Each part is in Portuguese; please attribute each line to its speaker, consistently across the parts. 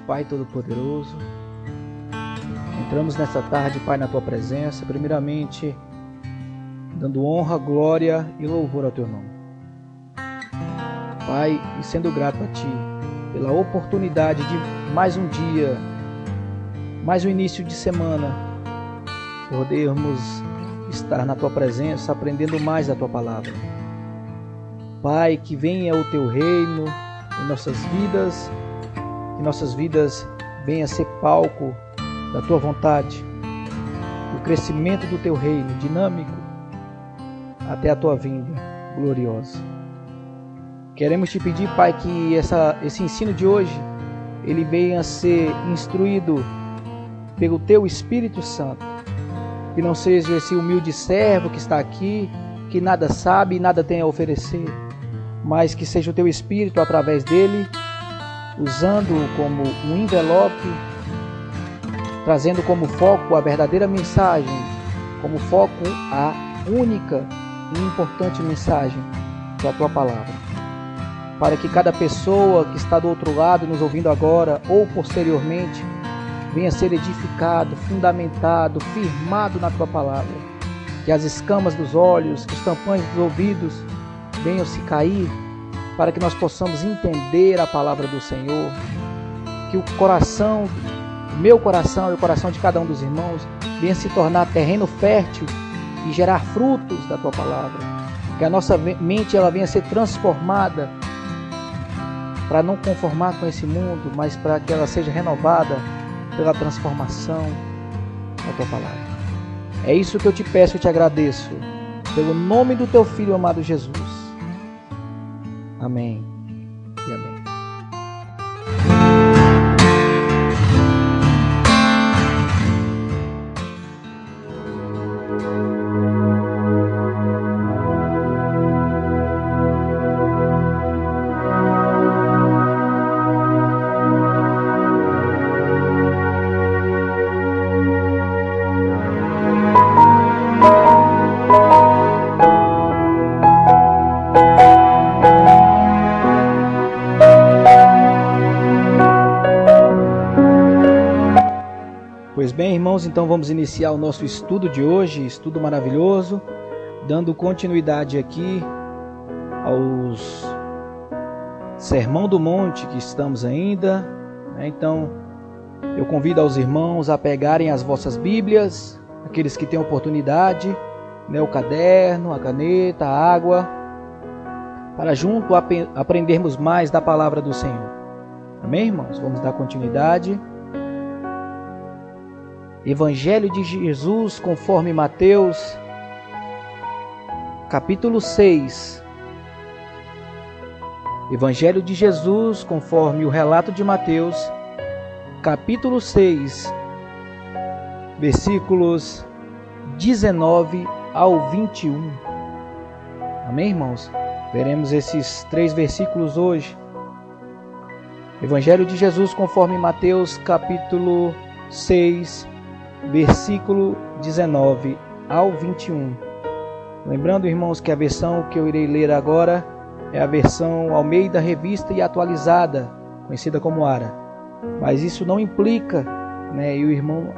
Speaker 1: Pai Todo-Poderoso. Entramos nessa tarde, Pai, na Tua presença, primeiramente dando honra, glória e louvor ao Teu nome. Pai, e sendo grato a Ti pela oportunidade de mais um dia, mais um início de semana, podermos estar na Tua presença, aprendendo mais da Tua palavra. Pai, que venha o Teu reino em nossas vidas, que nossas vidas venham a ser palco da Tua vontade, do crescimento do Teu reino dinâmico até a Tua vinda gloriosa. Queremos Te pedir, Pai, que esse ensino de hoje ele venha a ser instruído pelo Teu Espírito Santo, que não seja esse humilde servo que está aqui, que nada sabe e nada tem a oferecer, mas que seja o Teu Espírito através dele, usando como um envelope, trazendo como foco a verdadeira mensagem, como foco a única e importante mensagem da Tua palavra. Para que cada pessoa que está do outro lado, nos ouvindo agora ou posteriormente, venha ser edificado, fundamentado, firmado na Tua palavra. Que as escamas dos olhos, os tampões dos ouvidos venham se cair, para que nós possamos entender a palavra do Senhor. Que o coração, meu coração e o coração de cada um dos irmãos, venha se tornar terreno fértil e gerar frutos da Tua palavra. Que a nossa mente ela venha ser transformada, para não conformar com esse mundo, mas para que ela seja renovada pela transformação da Tua palavra. É isso que eu te peço e te agradeço, pelo nome do Teu Filho amado Jesus. Amém e amém. Pois bem, irmãos, então vamos iniciar o nosso estudo de hoje, estudo maravilhoso, dando continuidade aqui aos Sermão do Monte que estamos ainda, né? Então, eu convido aos irmãos a pegarem as vossas Bíblias, aqueles que têm oportunidade, né? O caderno, a caneta, a água, para junto aprendermos mais da palavra do Senhor. Amém, irmãos? Vamos dar continuidade. Evangelho de Jesus conforme Mateus, capítulo 6. Evangelho de Jesus conforme o relato de Mateus, capítulo 6, versículos 19 ao 21. Amém, irmãos? Veremos esses 3 versículos hoje. Evangelho de Jesus conforme Mateus, capítulo 6, versículo 19 ao 21. Lembrando, irmãos, que a versão que eu irei ler agora é a versão Almeida Revista e Atualizada, conhecida como ARA. Mas isso não implica, né, e o irmão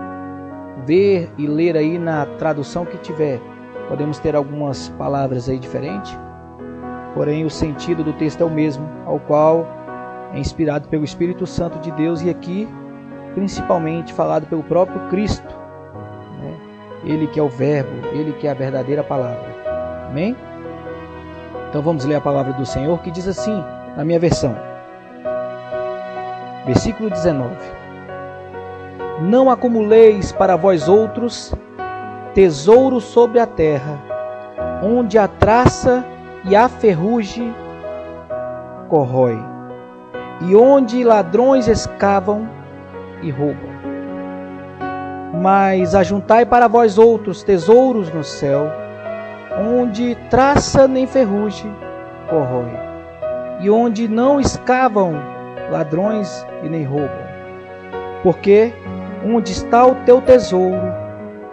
Speaker 1: ver e ler aí na tradução que tiver. Podemos ter algumas palavras aí diferentes, porém o sentido do texto é o mesmo, ao qual é inspirado pelo Espírito Santo de Deus e aqui principalmente falado pelo próprio Cristo, né? Ele que é o verbo, Ele que é a verdadeira palavra. Amém? Então vamos ler a palavra do Senhor que diz assim, na minha versão. Versículo 19. Não acumuleis para vós outros tesouro sobre a terra, onde a traça e a ferrugem corrói, e onde ladrões escavam e roubam. Mas ajuntai para vós outros tesouros no céu, onde traça nem ferrugem corrói, e onde não escavam ladrões e nem roubam. Porque onde está o teu tesouro,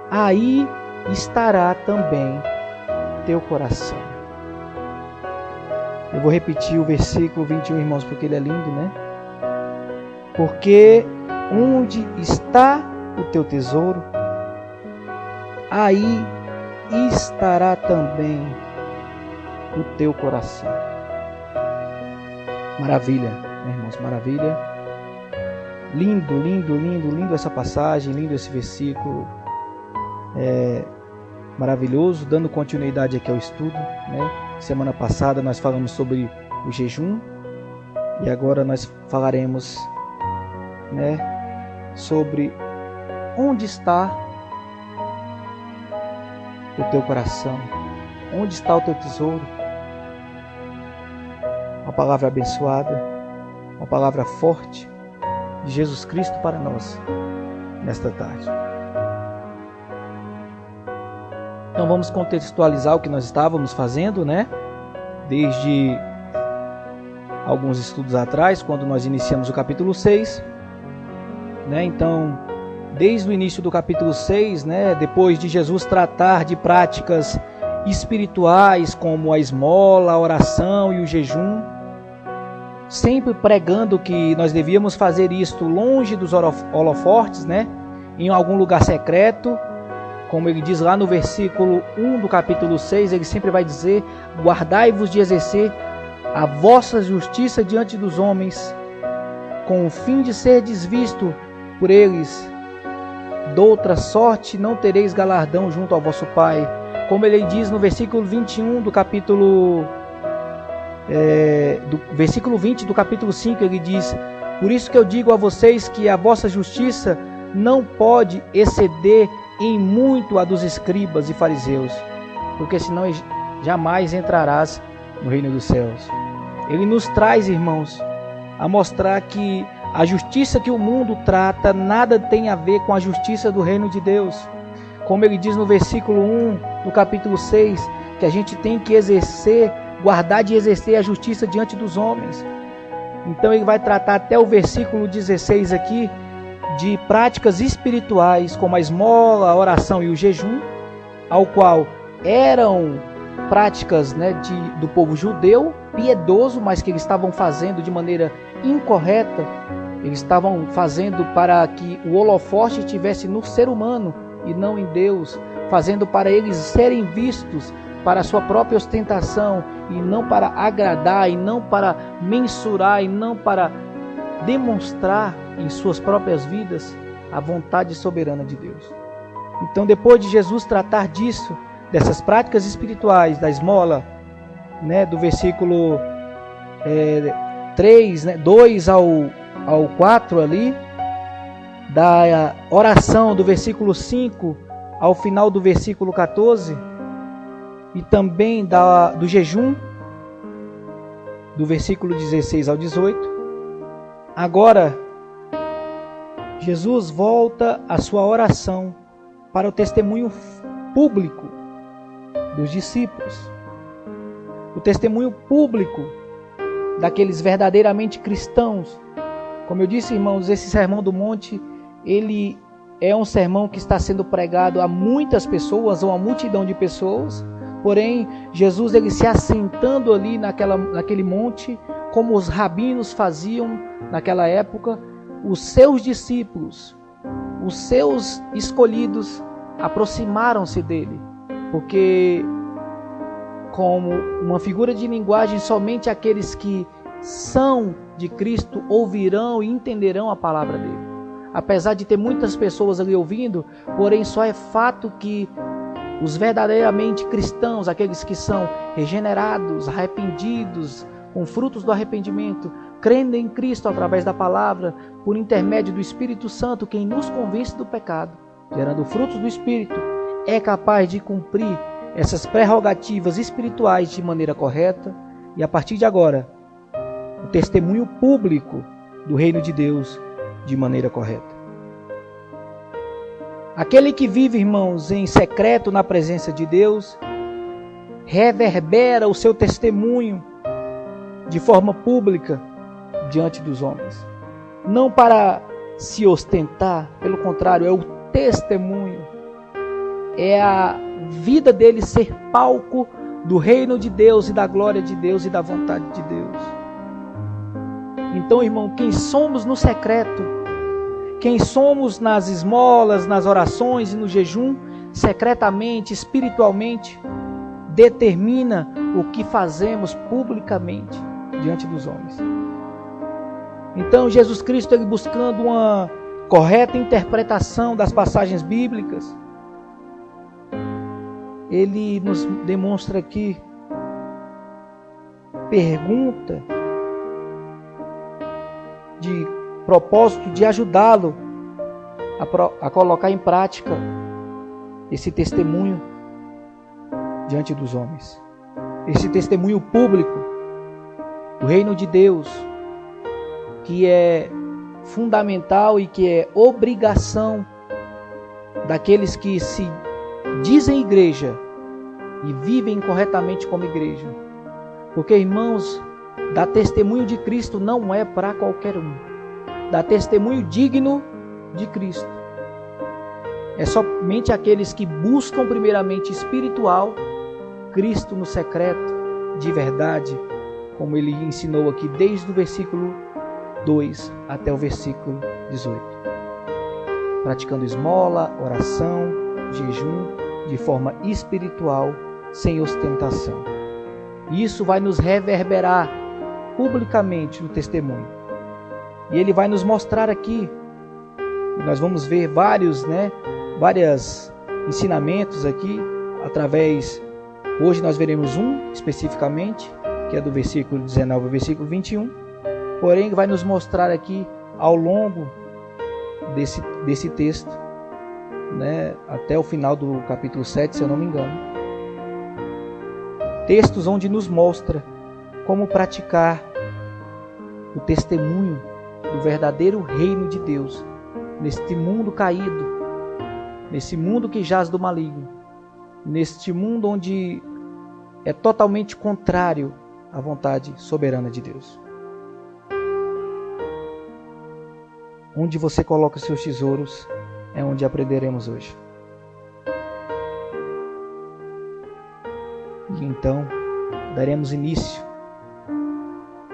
Speaker 1: aí estará também teu coração. Eu vou repetir o versículo 21, irmãos, porque ele é lindo, né? Porque onde está o teu tesouro, aí estará também o teu coração. Maravilha, meus irmãos, maravilha. Lindo, lindo, lindo, lindo essa passagem, lindo esse versículo. Maravilhoso, dando continuidade aqui ao estudo, né? Semana passada nós falamos sobre o jejum e agora nós falaremos, né, sobre onde está o teu coração, onde está o teu tesouro. Uma palavra abençoada, uma palavra forte de Jesus Cristo para nós nesta tarde. Então vamos contextualizar o que nós estávamos fazendo, né? Desde alguns estudos atrás, quando nós iniciamos o capítulo 6, né? Então, desde o início do capítulo 6, né? Depois de Jesus tratar de práticas espirituais como a esmola, a oração e o jejum, sempre pregando que nós devíamos fazer isto longe dos holofortes, né? Em algum lugar secreto. Como ele diz lá no versículo 1 do capítulo 6, ele sempre vai dizer: guardai-vos de exercer a vossa justiça diante dos homens, com o fim de ser desvisto por eles. Doutra sorte não tereis galardão junto ao vosso Pai. Como ele diz no versículo 21 do capítulo versículo 20 do capítulo 5, ele diz: por isso que eu digo a vocês que a vossa justiça não pode exceder em muito a dos escribas e fariseus, porque senão jamais entrarás no reino dos céus. Ele nos traz, irmãos, a mostrar que a justiça que o mundo trata nada tem a ver com a justiça do reino de Deus. Como ele diz no versículo 1 do capítulo 6, que a gente tem que exercer, guardar de exercer a justiça diante dos homens. Então ele vai tratar até o versículo 16 aqui de práticas espirituais como a esmola, a oração e o jejum, ao qual eram práticas, né, do povo judeu, piedoso, mas que eles estavam fazendo de maneira incorreta. Eles estavam fazendo para que o holofote estivesse no ser humano e não em Deus, fazendo para eles serem vistos para a sua própria ostentação e não para agradar, e não para mensurar, e não para demonstrar em suas próprias vidas a vontade soberana de Deus. Então, depois de Jesus tratar disso, dessas práticas espirituais, da esmola, né, do versículo 3, né, 2 ao 4 ali, da oração do versículo 5 ao final do versículo 14, e também do jejum, do versículo 16 ao 18, agora Jesus volta à sua oração para o testemunho público dos discípulos, o testemunho público daqueles verdadeiramente cristãos. Como eu disse, irmãos, esse Sermão do Monte, ele é um sermão que está sendo pregado a muitas pessoas, ou a multidão de pessoas. Porém, Jesus, ele se assentando ali naquele monte, como os rabinos faziam naquela época, os seus discípulos, os seus escolhidos, aproximaram-se dele, porque, como uma figura de linguagem, somente aqueles que são de Cristo ouvirão e entenderão a palavra dele. Apesar de ter muitas pessoas ali ouvindo, porém só é fato que os verdadeiramente cristãos, aqueles que são regenerados, arrependidos, com frutos do arrependimento, crendo em Cristo através da palavra, por intermédio do Espírito Santo, quem nos convence do pecado, gerando frutos do Espírito, é capaz de cumprir essas prerrogativas espirituais de maneira correta, e a partir de agora, o testemunho público do reino de Deus de maneira correta. Aquele que vive, irmãos, em secreto na presença de Deus, reverbera o seu testemunho de forma pública diante dos homens. Não para se ostentar, pelo contrário, é o testemunho. É a vida dele ser palco do reino de Deus e da glória de Deus e da vontade de Deus. Então, irmão, quem somos no secreto, quem somos nas esmolas, nas orações e no jejum, secretamente, espiritualmente, determina o que fazemos publicamente diante dos homens. Então, Jesus Cristo, ele buscando uma correta interpretação das passagens bíblicas, ele nos demonstra aqui, pergunta de propósito de ajudá-lo a colocar em prática esse testemunho diante dos homens, esse testemunho público do reino de Deus, que é fundamental e que é obrigação daqueles que se dizem igreja e vivem corretamente como igreja. Porque, irmãos, dar testemunho de Cristo não é para qualquer um. Dar testemunho digno de Cristo é somente aqueles que buscam primeiramente espiritual, Cristo no secreto, de verdade, como ele ensinou aqui desde o versículo 2 até o versículo 18. Praticando esmola, oração, jejum, de forma espiritual, sem ostentação. Isso vai nos reverberar publicamente no testemunho. E ele vai nos mostrar aqui, nós vamos ver vários ensinamentos aqui, hoje nós veremos um especificamente, que é do versículo 19 ao versículo 21, porém vai nos mostrar aqui ao longo desse texto, até o final do capítulo 7, se eu não me engano, textos onde nos mostra como praticar o testemunho do verdadeiro reino de Deus neste mundo caído, nesse mundo que jaz do maligno, neste mundo onde é totalmente contrário à vontade soberana de Deus. Onde você coloca seus tesouros é onde aprenderemos hoje. E então daremos início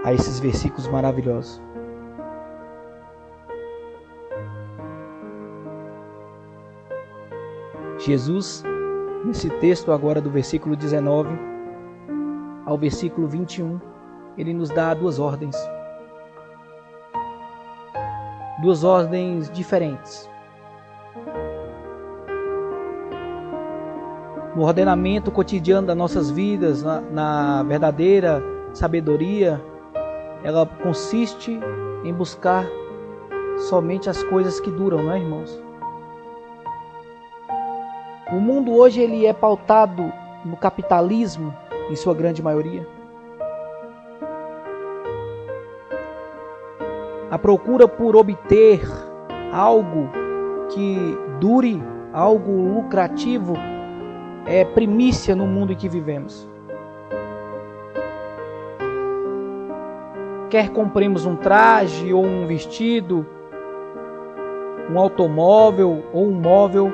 Speaker 1: a esses versículos maravilhosos. Jesus, nesse texto agora do versículo 19 ao versículo 21, ele nos dá duas ordens. Duas ordens diferentes. No ordenamento cotidiano das nossas vidas, na verdadeira sabedoria, ela consiste em buscar somente as coisas que duram, não é, irmãos? O mundo hoje ele é pautado no capitalismo, em sua grande maioria. A procura por obter algo que dure, algo lucrativo, é primícia no mundo em que vivemos. Quer compremos um traje ou um vestido, um automóvel ou um móvel,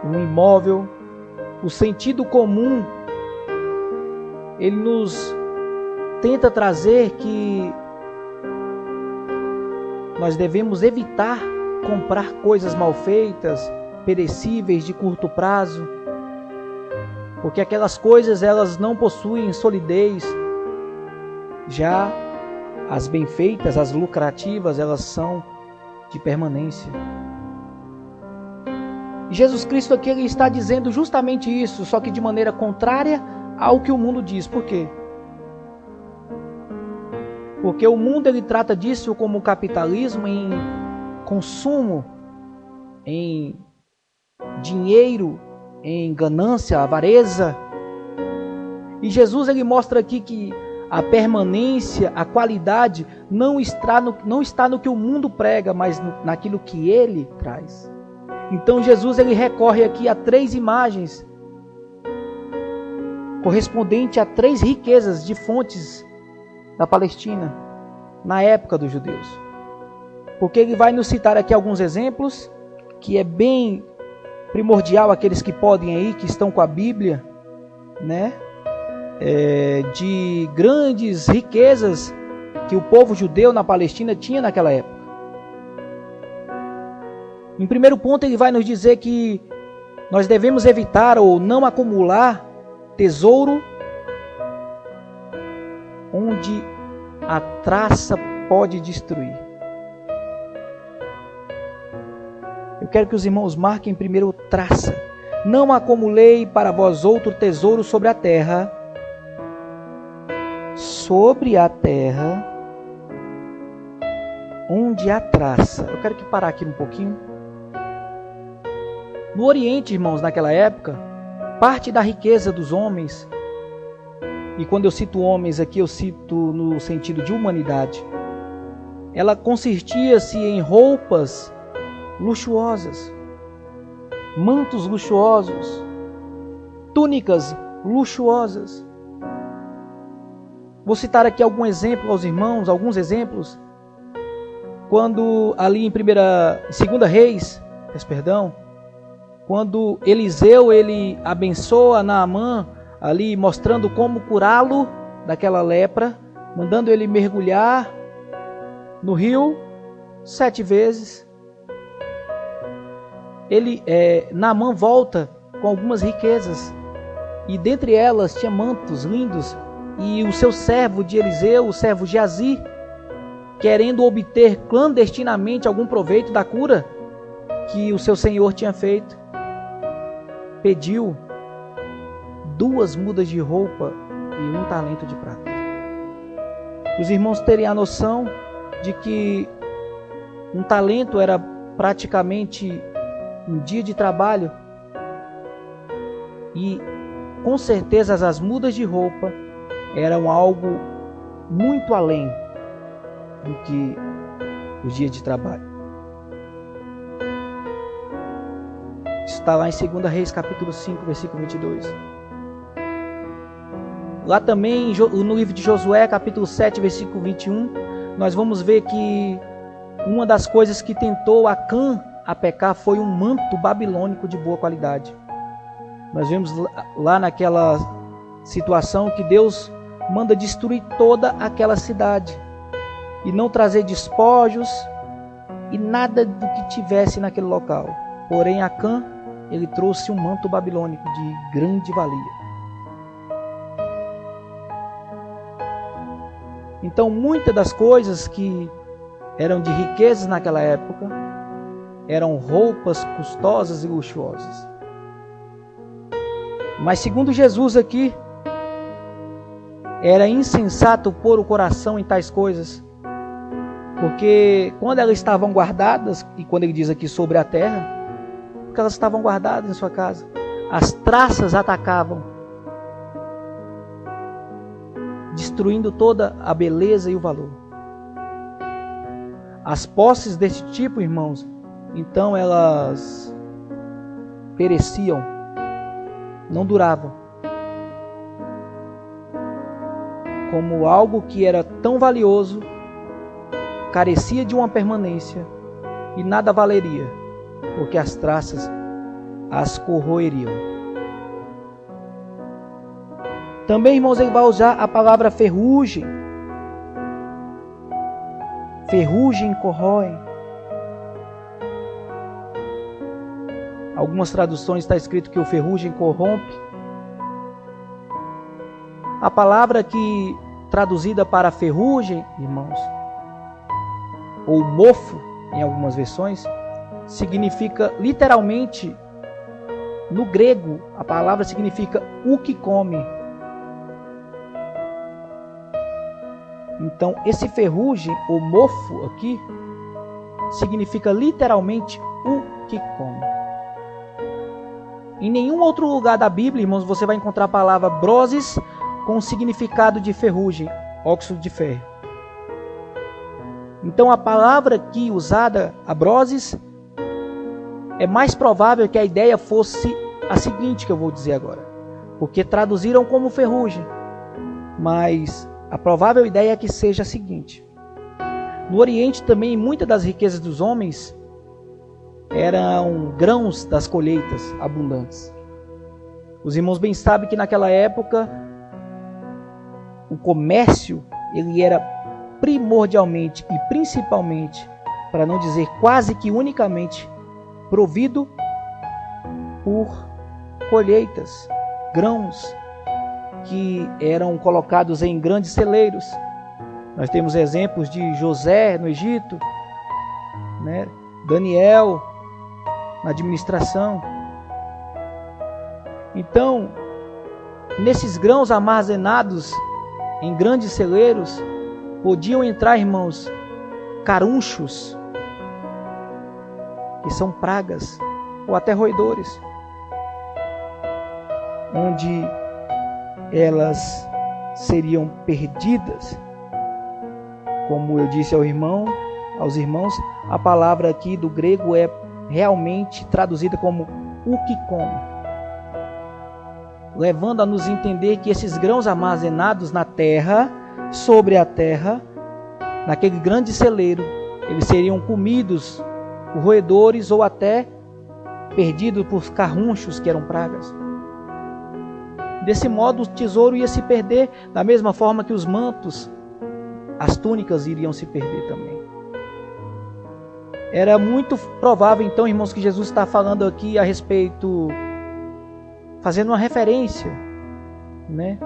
Speaker 1: um imóvel, o sentido comum, ele nos tenta trazer que nós devemos evitar comprar coisas mal feitas, perecíveis, de curto prazo, porque aquelas coisas elas não possuem solidez. Já as bem feitas, as lucrativas, elas são de permanência. E Jesus Cristo aqui ele está dizendo justamente isso, só que de maneira contrária ao que o mundo diz. Por quê? Porque o mundo ele trata disso como capitalismo, em consumo, em dinheiro, em ganância, avareza. E Jesus ele mostra aqui que a permanência, a qualidade não está no que o mundo prega, mas naquilo que ele traz. Então Jesus ele recorre aqui a três imagens correspondente a três riquezas de fontes da Palestina na época dos judeus. Porque ele vai nos citar aqui alguns exemplos que é bem primordial aqueles que podem aí, que estão com a Bíblia, de grandes riquezas que o povo judeu na Palestina tinha naquela época. Em primeiro ponto, ele vai nos dizer que nós devemos evitar ou não acumular tesouro onde a traça pode destruir. Eu quero que os irmãos marquem primeiro traça. Não acumulei para vós outro tesouro sobre a terra, onde há traça. Eu quero que parar aqui um pouquinho. No Oriente, irmãos, naquela época, parte da riqueza dos homens, e quando eu cito homens aqui, eu cito no sentido de humanidade, ela consistia-se em roupas luxuosas, mantos luxuosos, túnicas luxuosas. Vou citar aqui algum exemplo aos irmãos, alguns exemplos. Quando ali em 2 Reis, quando Eliseu ele abençoa Naamã, ali mostrando como curá-lo daquela lepra, mandando ele mergulhar no rio 7 vezes. Naamã volta com algumas riquezas, e dentre elas tinha mantos lindos, e o seu servo de Eliseu, o servo Geazi, querendo obter clandestinamente algum proveito da cura que o seu senhor tinha feito, pediu 2 mudas de roupa e 1 talento de prata. Os irmãos terem a noção de que 1 talento era praticamente um dia de trabalho, e com certeza as mudas de roupa eram algo muito além do que os dias de trabalho. Está lá em 2 Reis capítulo 5, versículo 22. Lá também no livro de Josué capítulo 7, versículo 21, nós vamos ver que uma das coisas que tentou Acã a pecar foi um manto babilônico de boa qualidade. Nós vemos lá naquela situação que Deus manda destruir toda aquela cidade e não trazer despojos e nada do que tivesse naquele local. Porém, Acã, ele trouxe um manto babilônico de grande valia. Então, muitas das coisas que eram de riquezas naquela época eram roupas custosas e luxuosas. Mas segundo Jesus aqui, era insensato pôr o coração em tais coisas, porque quando elas estavam guardadas, e quando ele diz aqui sobre a terra, porque elas estavam guardadas em sua casa, as traças atacavam, destruindo toda a beleza e o valor. As posses desse tipo, irmãos, então elas pereciam, não duravam. Como algo que era tão valioso, carecia de uma permanência e nada valeria, porque as traças as corroeriam. Também, irmãos, ele vai usar a palavra ferrugem. Ferrugem corrói. Algumas traduções está escrito que o ferrugem corrompe. A palavra que traduzida para ferrugem, irmãos, ou mofo, em algumas versões, significa literalmente, no grego, a palavra significa o que come. Então, esse ferrugem, ou mofo aqui, significa literalmente o que come. Em nenhum outro lugar da Bíblia, irmãos, você vai encontrar a palavra broses com o significado de ferrugem, óxido de ferro. Então, a palavra aqui usada, a broses, é mais provável que a ideia fosse a seguinte que eu vou dizer agora, porque traduziram como ferrugem, mas a provável ideia é que seja a seguinte. No Oriente também, muitas das riquezas dos homens eram grãos das colheitas abundantes. Os irmãos bem sabem que naquela época o comércio ele era primordialmente e principalmente, para não dizer quase que unicamente, provido por colheitas, grãos que eram colocados em grandes celeiros. Nós temos exemplos de José no Egito, né? Daniel na administração. Então, nesses grãos armazenados em grandes celeiros, podiam entrar, irmãos, carunchos, que são pragas, ou até roedores, onde elas seriam perdidas. Como eu disse aos irmãos, a palavra aqui do grego é realmente traduzida como o que come, levando a nos entender que esses grãos armazenados na terra, sobre a terra, naquele grande celeiro, eles seriam comidos por roedores ou até perdidos por carrunchos, que eram pragas. Desse modo, o tesouro ia se perder, da mesma forma que os mantos, as túnicas iriam se perder também. Era muito provável, então, irmãos, que Jesus está falando aqui a respeito, fazendo uma referência, né,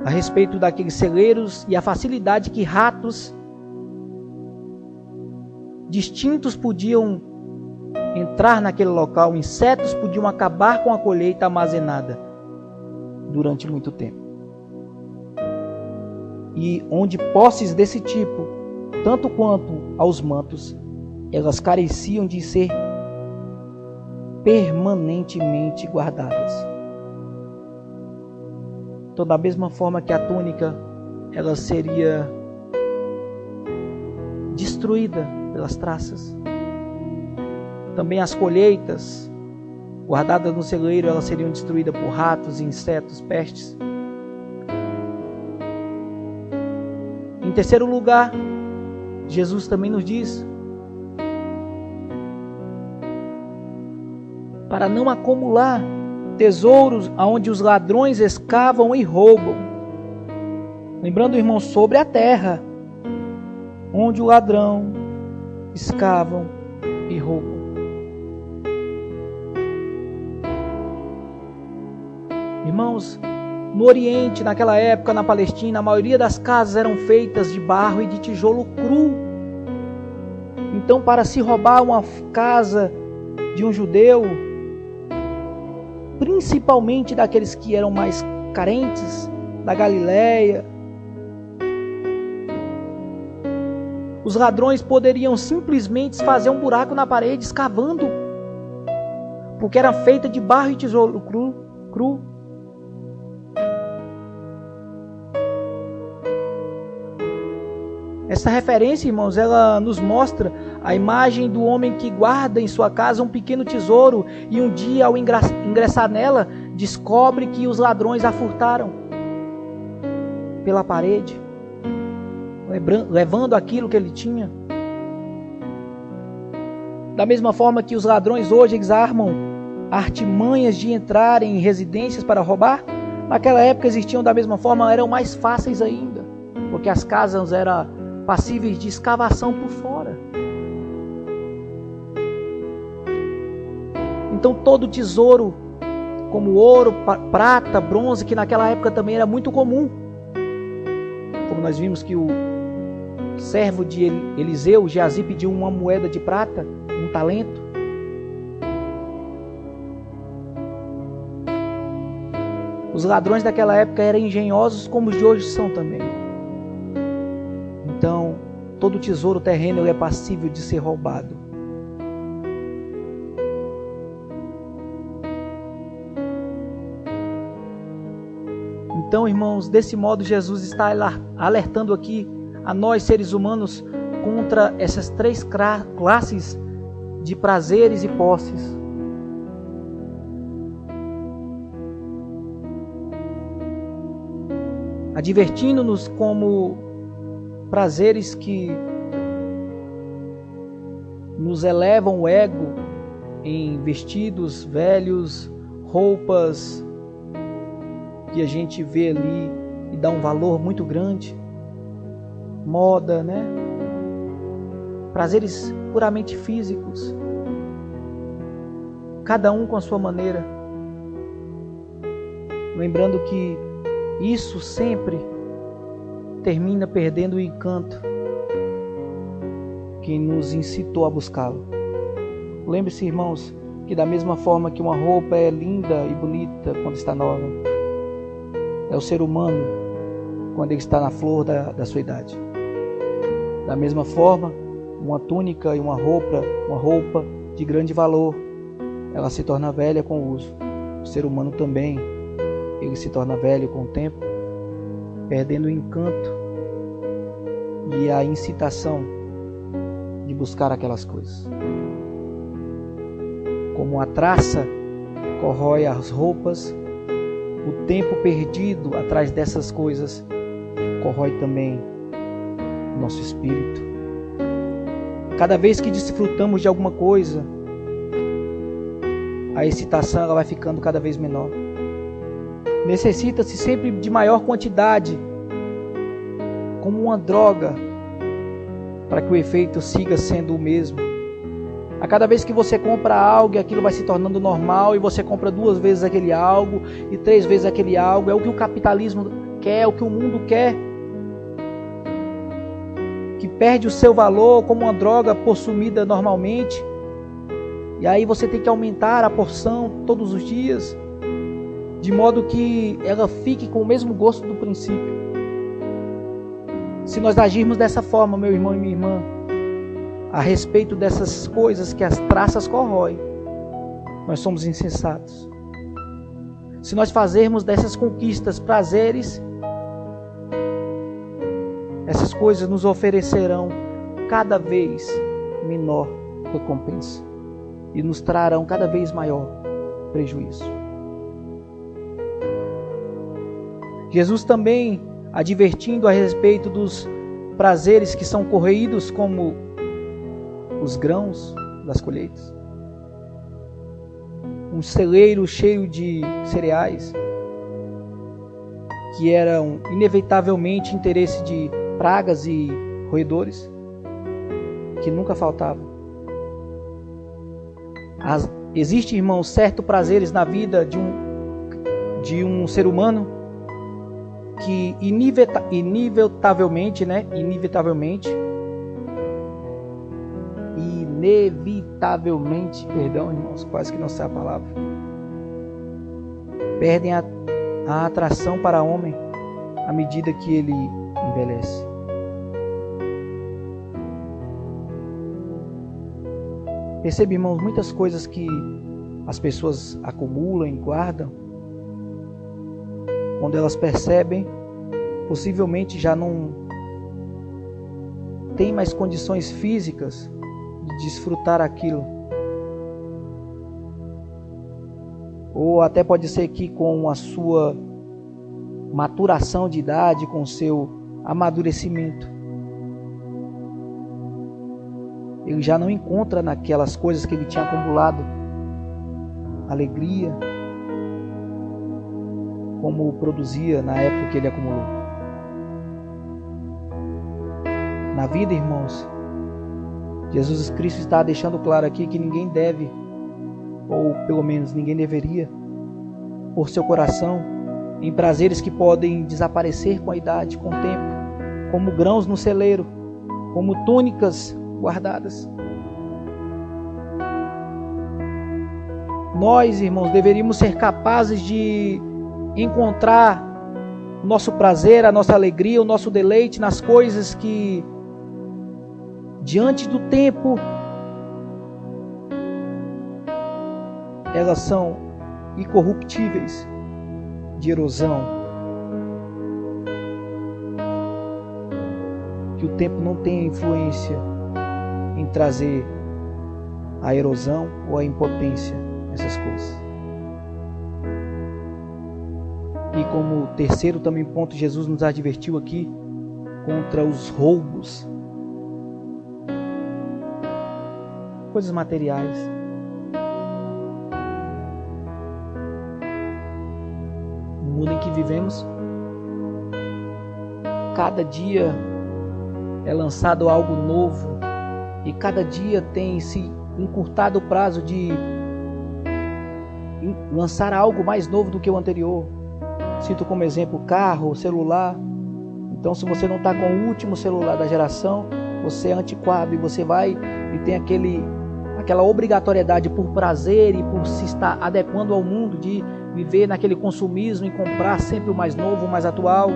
Speaker 1: a respeito daqueles celeiros e a facilidade que ratos distintos podiam entrar naquele local, insetos podiam acabar com a colheita armazenada durante muito tempo. E onde posses desse tipo, tanto quanto aos mantos, elas careciam de ser permanentemente guardadas. Então, da mesma forma que a túnica, ela seria destruída pelas traças, também as colheitas guardadas no celeiro, elas seriam destruídas por ratos, insetos, pestes. Em terceiro lugar, Jesus também nos diz para não acumular tesouros aonde os ladrões escavam e roubam. Lembrando, irmãos, sobre a terra, onde o ladrão escavam e roubam. Irmãos, no Oriente, naquela época, na Palestina, a maioria das casas eram feitas de barro e de tijolo cru. Então, para se roubar uma casa de um judeu, principalmente daqueles que eram mais carentes, da Galileia, os ladrões poderiam simplesmente fazer um buraco na parede escavando, porque era feita de barro e tijolo cru. Essa referência, irmãos, ela nos mostra a imagem do homem que guarda em sua casa um pequeno tesouro e um dia, ao ingressar nela, descobre que os ladrões a furtaram pela parede, levando aquilo que ele tinha. Da mesma forma que os ladrões hoje eles armam artimanhas de entrar em residências para roubar, naquela época existiam da mesma forma, eram mais fáceis ainda, porque as casas eram passíveis de escavação por fora. Então todo tesouro, como ouro, prata, bronze, que naquela época também era muito comum, como nós vimos que o servo de Eliseu, Geazi, pediu uma moeda de prata, um talento. Os ladrões daquela época eram engenhosos como os de hoje são também. Então, todo tesouro terreno é passível de ser roubado. Então, irmãos, desse modo Jesus está alertando aqui a nós, seres humanos, contra essas três classes de prazeres e posses. Advertindo-nos como prazeres que nos elevam o ego em vestidos velhos, roupas que a gente vê ali e dá um valor muito grande. moda, né? Prazeres puramente físicos, cada um com a sua maneira. Lembrando que isso sempre termina perdendo o encanto que nos incitou a buscá-lo. Lembre-se, irmãos, que da mesma forma que uma roupa é linda e bonita quando está nova, é o ser humano quando ele está na flor da sua idade. Da mesma forma, uma túnica e uma roupa de grande valor, ela se torna velha com o uso. O ser humano também, ele se torna velho com o tempo, perdendo o encanto e a incitação de buscar aquelas coisas. Como a traça corrói as roupas, o tempo perdido atrás dessas coisas corrói também o nosso espírito. Cada vez que desfrutamos de alguma coisa, a excitação ela vai ficando cada vez menor. Necessita-se sempre de maior quantidade, como uma droga, para que o efeito siga sendo o mesmo. A cada vez que você compra algo, aquilo vai se tornando normal, e você compra 2 vezes aquele algo e 3 vezes aquele algo. É o que o capitalismo quer, é o que o mundo quer, que perde o seu valor como uma droga consumida normalmente. E aí você tem que aumentar a porção todos os dias, de modo que ela fique com o mesmo gosto do princípio. Se nós agirmos dessa forma, meu irmão e minha irmã, a respeito dessas coisas que as traças corroem, nós somos insensatos. Se nós fazermos dessas conquistas prazeres, essas coisas nos oferecerão cada vez menor recompensa e nos trarão cada vez maior prejuízo. Jesus também, advertindo a respeito dos prazeres que são corroídos como os grãos das colheitas, um celeiro cheio de cereais que eram inevitavelmente interesse de pragas e roedores que nunca faltavam. Existe, irmãos, certos prazeres na vida de um ser humano que inevitavelmente, perdão, irmãos, quase que não sei a palavra, perdem a atração para o homem à medida que ele envelhece. Percebe, irmãos, muitas coisas que as pessoas acumulam e guardam, quando elas percebem, possivelmente já não tem mais condições físicas de desfrutar aquilo. Ou até pode ser que com a sua maturação de idade, com o seu amadurecimento, ele já não encontra naquelas coisas que ele tinha acumulado alegria, como produzia na época que ele acumulou. Na vida, irmãos, Jesus Cristo está deixando claro aqui que ninguém deve, ou pelo menos ninguém deveria, pôr seu coração em prazeres que podem desaparecer com a idade, com o tempo, como grãos no celeiro, como túnicas guardadas. Nós, irmãos, deveríamos ser capazes de encontrar o nosso prazer, a nossa alegria, o nosso deleite nas coisas que, diante do tempo, elas são incorruptíveis, de erosão, que o tempo não tem influência em trazer a erosão ou a impotência dessas coisas. E como terceiro também ponto, Jesus nos advertiu aqui contra os roubos, coisas materiais. No mundo em que vivemos, cada dia é lançado algo novo e cada dia tem se encurtado o prazo de lançar algo mais novo do que o anterior. Cito como exemplo carro, celular. Então, se você não está com o último celular da geração, você é antiquado e você vai e tem aquela obrigatoriedade por prazer e por se estar adequando ao mundo, de viver naquele consumismo e comprar sempre o mais novo, o mais atual.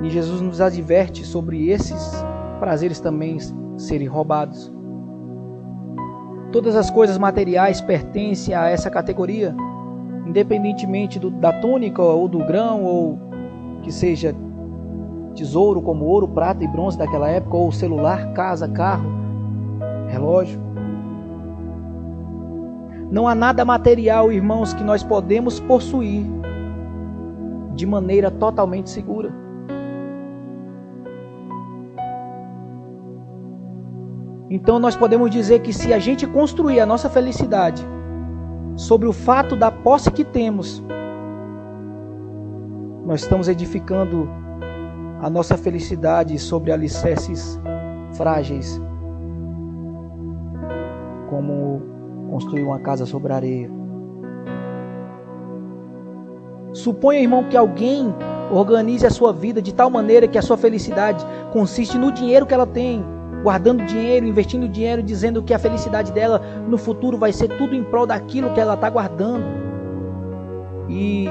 Speaker 1: E Jesus nos adverte sobre esses prazeres também serem roubados. Todas as coisas materiais pertencem a essa categoria, independentemente da túnica ou do grão, ou que seja tesouro como ouro, prata e bronze daquela época, ou celular, casa, carro, relógio. Não há nada material, irmãos, que nós podemos possuir de maneira totalmente segura. Então nós podemos dizer que se a gente construir a nossa felicidade sobre o fato da posse que temos, nós estamos edificando a nossa felicidade sobre alicerces frágeis, como construir uma casa sobre a areia. Suponha, irmão, que alguém organize a sua vida de tal maneira que a sua felicidade consiste no dinheiro que ela tem, guardando dinheiro, investindo dinheiro, dizendo que a felicidade dela no futuro vai ser tudo em prol daquilo que ela está guardando. E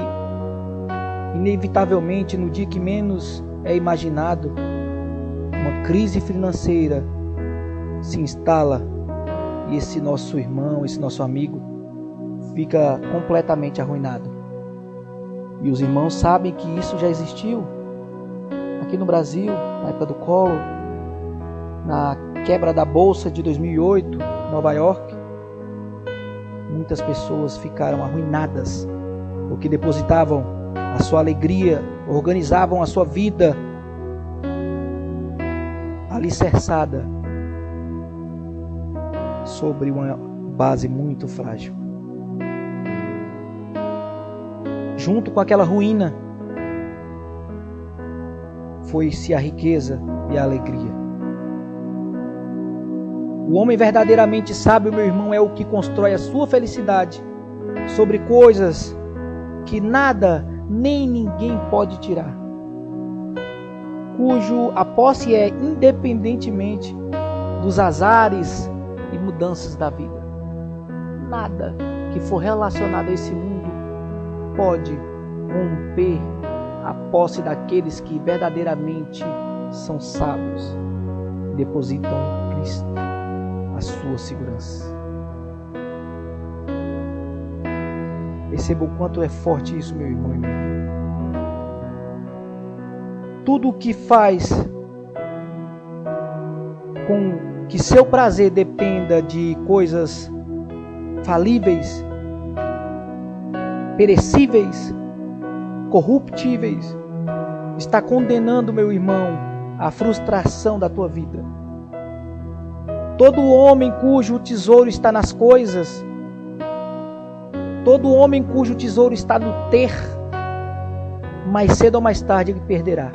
Speaker 1: inevitavelmente, no dia que menos é imaginado, uma crise financeira se instala e esse nosso irmão, esse nosso amigo fica completamente arruinado. E os irmãos sabem que isso já existiu aqui no Brasil, na época do Collor, na quebra da Bolsa de 2008, Nova York. Muitas pessoas ficaram arruinadas porque depositavam a sua alegria, organizavam a sua vida alicerçada sobre uma base muito frágil. Junto com aquela ruína foi-se a riqueza e a alegria. O homem verdadeiramente sábio, meu irmão, é o que constrói a sua felicidade sobre coisas que nada nem ninguém pode tirar, cujo a posse é independentemente dos azares e mudanças da vida. Nada que for relacionado a esse mundo pode romper a posse daqueles que verdadeiramente são sábios e depositam em Cristo a sua segurança. Perceba o quanto é forte isso, meu irmão e minha irmã. Tudo o que faz com que seu prazer dependa de coisas falíveis, perecíveis, corruptíveis, está condenando, meu irmão, a frustração da tua vida. Todo homem cujo tesouro está nas coisas, todo homem cujo tesouro está no ter, mais cedo ou mais tarde ele perderá.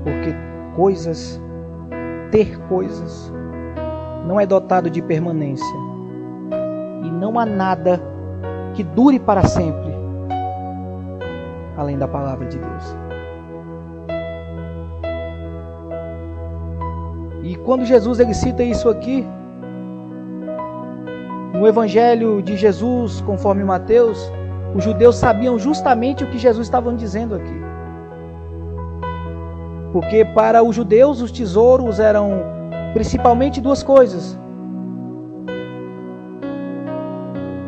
Speaker 1: Porque ter coisas, não é dotado de permanência. E não há nada que dure para sempre, além da palavra de Deus. E quando Jesus ele cita isso aqui, no Evangelho de Jesus, conforme Mateus, os judeus sabiam justamente o que Jesus estava dizendo aqui. Porque para os judeus os tesouros eram principalmente duas coisas.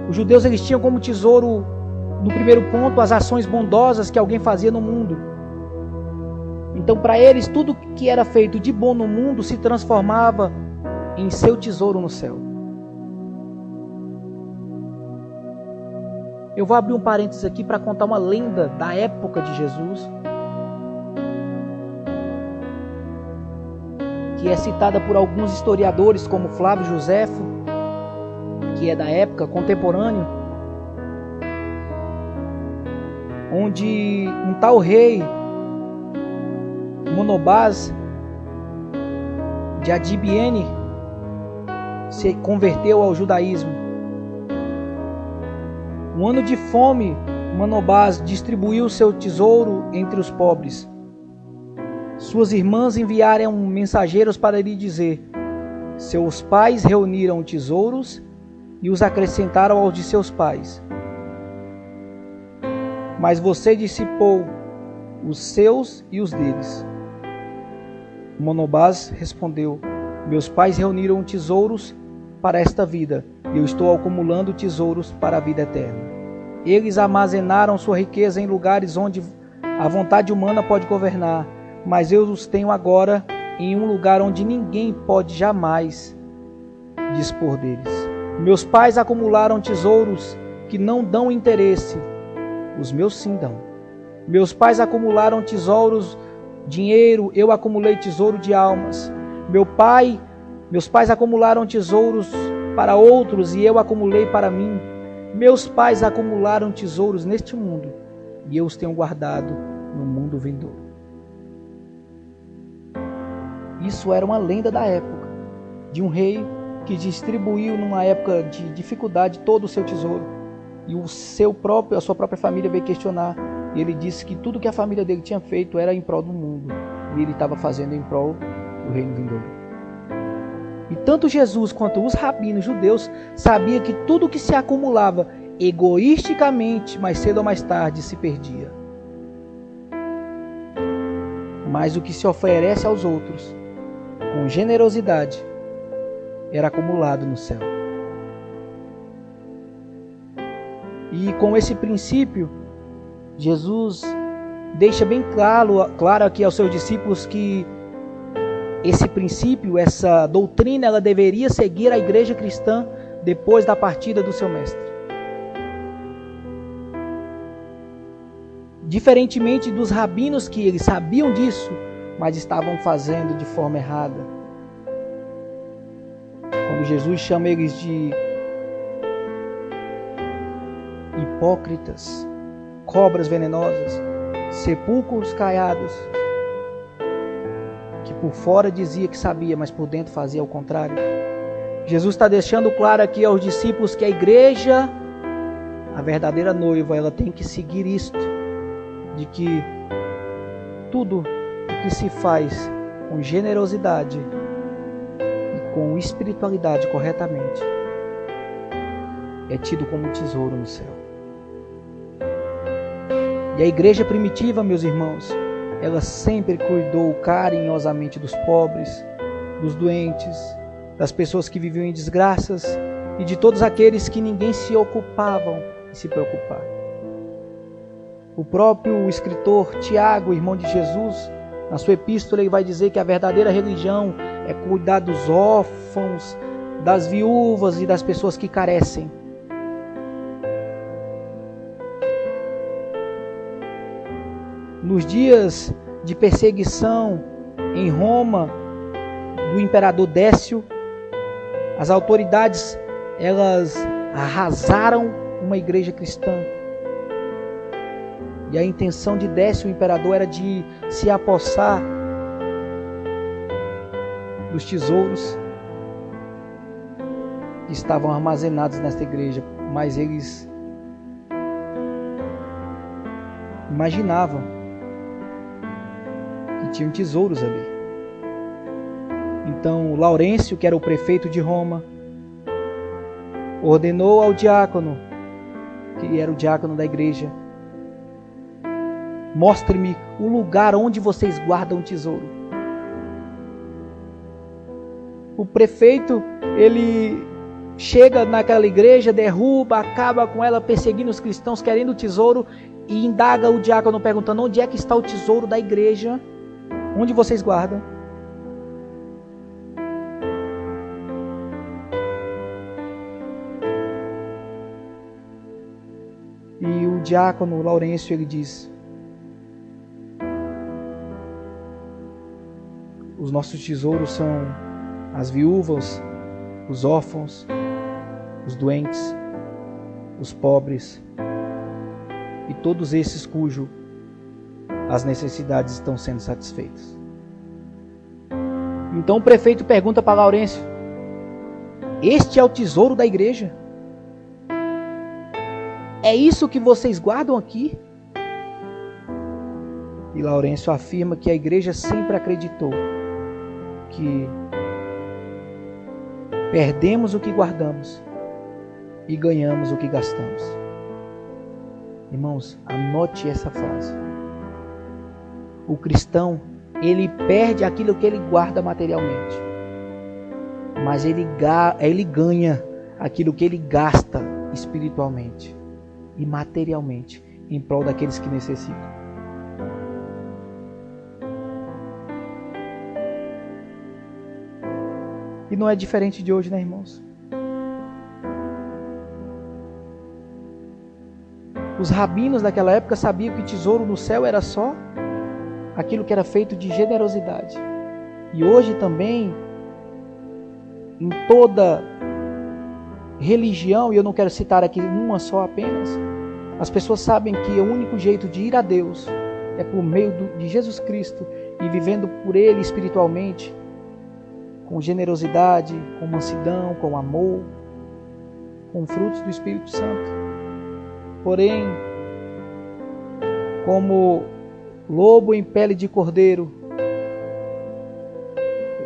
Speaker 1: Os judeus eles tinham como tesouro, no primeiro ponto, as ações bondosas que alguém fazia no mundo. Então, para eles, tudo que era feito de bom no mundo se transformava em seu tesouro no céu. Eu vou abrir um parênteses aqui para contar uma lenda da época de Jesus, que é citada por alguns historiadores, como Flávio Joséfo, que é da época, contemporâneo, onde um tal rei Monobás de Adibiene se converteu ao judaísmo. Um ano de fome, Monobás distribuiu seu tesouro entre os pobres. Suas irmãs enviaram mensageiros para lhe dizer: seus pais reuniram tesouros e os acrescentaram aos de seus pais. Mas você dissipou os seus e os deles. Monobás respondeu: meus pais reuniram tesouros para esta vida, e eu estou acumulando tesouros para a vida eterna. Eles armazenaram sua riqueza em lugares onde a vontade humana pode governar, mas eu os tenho agora em um lugar onde ninguém pode jamais dispor deles. Meus pais acumularam tesouros que não dão interesse, os meus sim dão. Meus pais acumularam tesouros, dinheiro, eu acumulei tesouro de almas. Meus pais acumularam tesouros para outros e eu acumulei para mim. Meus pais acumularam tesouros neste mundo e eu os tenho guardado no mundo vindouro. Isso era uma lenda da época, de um rei que distribuiu numa época de dificuldade todo o seu tesouro. E a sua própria família veio questionar. E ele disse que tudo que a família dele tinha feito era em prol do mundo. E ele estava fazendo em prol do reino vindouro. E tanto Jesus quanto os rabinos judeus sabiam que tudo que se acumulava egoisticamente, mais cedo ou mais tarde, se perdia. Mas o que se oferece aos outros, com generosidade, era acumulado no céu. E com esse princípio, Jesus deixa bem claro aqui aos seus discípulos que esse princípio, essa doutrina, ela deveria seguir a igreja cristã depois da partida do seu mestre. Diferentemente dos rabinos, que eles sabiam disso, mas estavam fazendo de forma errada. Quando Jesus chama eles de hipócritas, cobras venenosas, sepulcros caiados, que por fora dizia que sabia, mas por dentro fazia o contrário. Jesus está deixando claro aqui aos discípulos que a igreja, a verdadeira noiva, ela tem que seguir isto, de que tudo o que se faz com generosidade e com espiritualidade corretamente é tido como um tesouro no céu. E a igreja primitiva, meus irmãos, ela sempre cuidou carinhosamente dos pobres, dos doentes, das pessoas que viviam em desgraças e de todos aqueles que ninguém se ocupavam em se preocupar. O próprio escritor Tiago, irmão de Jesus, na sua epístola, ele vai dizer que a verdadeira religião é cuidar dos órfãos, das viúvas e das pessoas que carecem. Nos dias de perseguição em Roma do imperador Décio, as autoridades elas arrasaram uma igreja cristã. E a intenção de Décio, o imperador, era de se apossar dos tesouros que estavam armazenados nesta igreja, mas eles imaginavam que tinham tesouros ali. Então Laurêncio, que era o prefeito de Roma, ordenou ao diácono, que era o diácono da igreja: mostre-me o lugar onde vocês guardam o tesouro. O prefeito, ele chega naquela igreja, derruba, acaba com ela, perseguindo os cristãos, querendo o tesouro, e indaga o diácono perguntando: onde é que está o tesouro da igreja? Onde vocês guardam? E o diácono Laurêncio, ele diz: os nossos tesouros são as viúvas, os órfãos, os doentes, os pobres e todos esses cujo as necessidades estão sendo satisfeitas. Então o prefeito pergunta para Laurêncio: este é o tesouro da igreja? É isso que vocês guardam aqui? E Laurêncio afirma que a igreja sempre acreditou que perdemos o que guardamos e ganhamos o que gastamos. Irmãos, anote essa frase. O cristão, ele perde aquilo que ele guarda materialmente, mas ele ganha aquilo que ele gasta espiritualmente e materialmente em prol daqueles que necessitam. E não é diferente de hoje, né, irmãos? Os rabinos daquela época sabiam que tesouro no céu era só aquilo que era feito de generosidade. E hoje também, em toda religião, e eu não quero citar aqui uma só apenas, as pessoas sabem que o único jeito de ir a Deus é por meio de Jesus Cristo e vivendo por Ele espiritualmente, com generosidade, com mansidão, com amor, com frutos do Espírito Santo. Porém, como lobo em pele de cordeiro,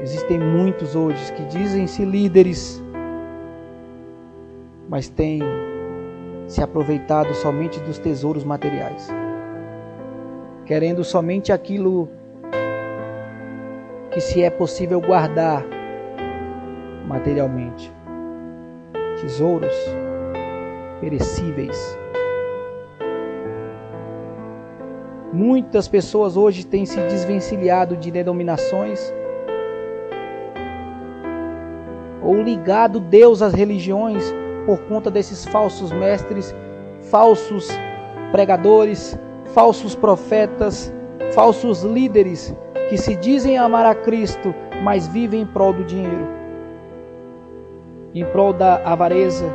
Speaker 1: existem muitos hoje que dizem-se líderes, mas têm se aproveitado somente dos tesouros materiais, querendo somente aquilo que se é possível guardar materialmente. Tesouros perecíveis. Muitas pessoas hoje têm se desvencilhado de denominações ou ligado Deus às religiões por conta desses falsos mestres, falsos pregadores, falsos profetas, falsos líderes que se dizem amar a Cristo, mas vivem em prol do dinheiro, em prol da avareza,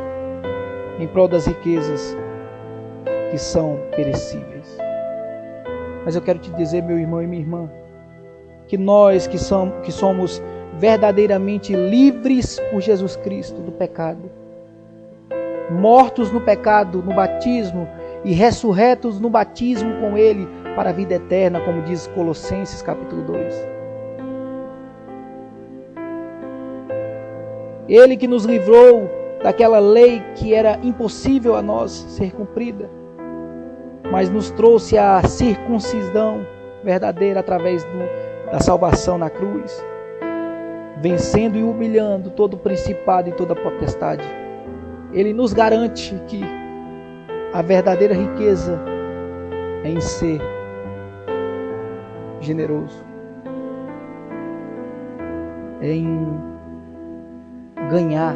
Speaker 1: em prol das riquezas que são perecíveis. Mas eu quero te dizer, meu irmão e minha irmã, que nós que somos verdadeiramente livres por Jesus Cristo do pecado, mortos no pecado, no batismo, e ressurretos no batismo com Ele para a vida eterna, como diz Colossenses capítulo 2. Ele que nos livrou daquela lei que era impossível a nós ser cumprida, mas nos trouxe a circuncisão verdadeira através da salvação na cruz, vencendo e humilhando todo principado e toda potestade. Ele nos garante que a verdadeira riqueza é em ser generoso, é em ganhar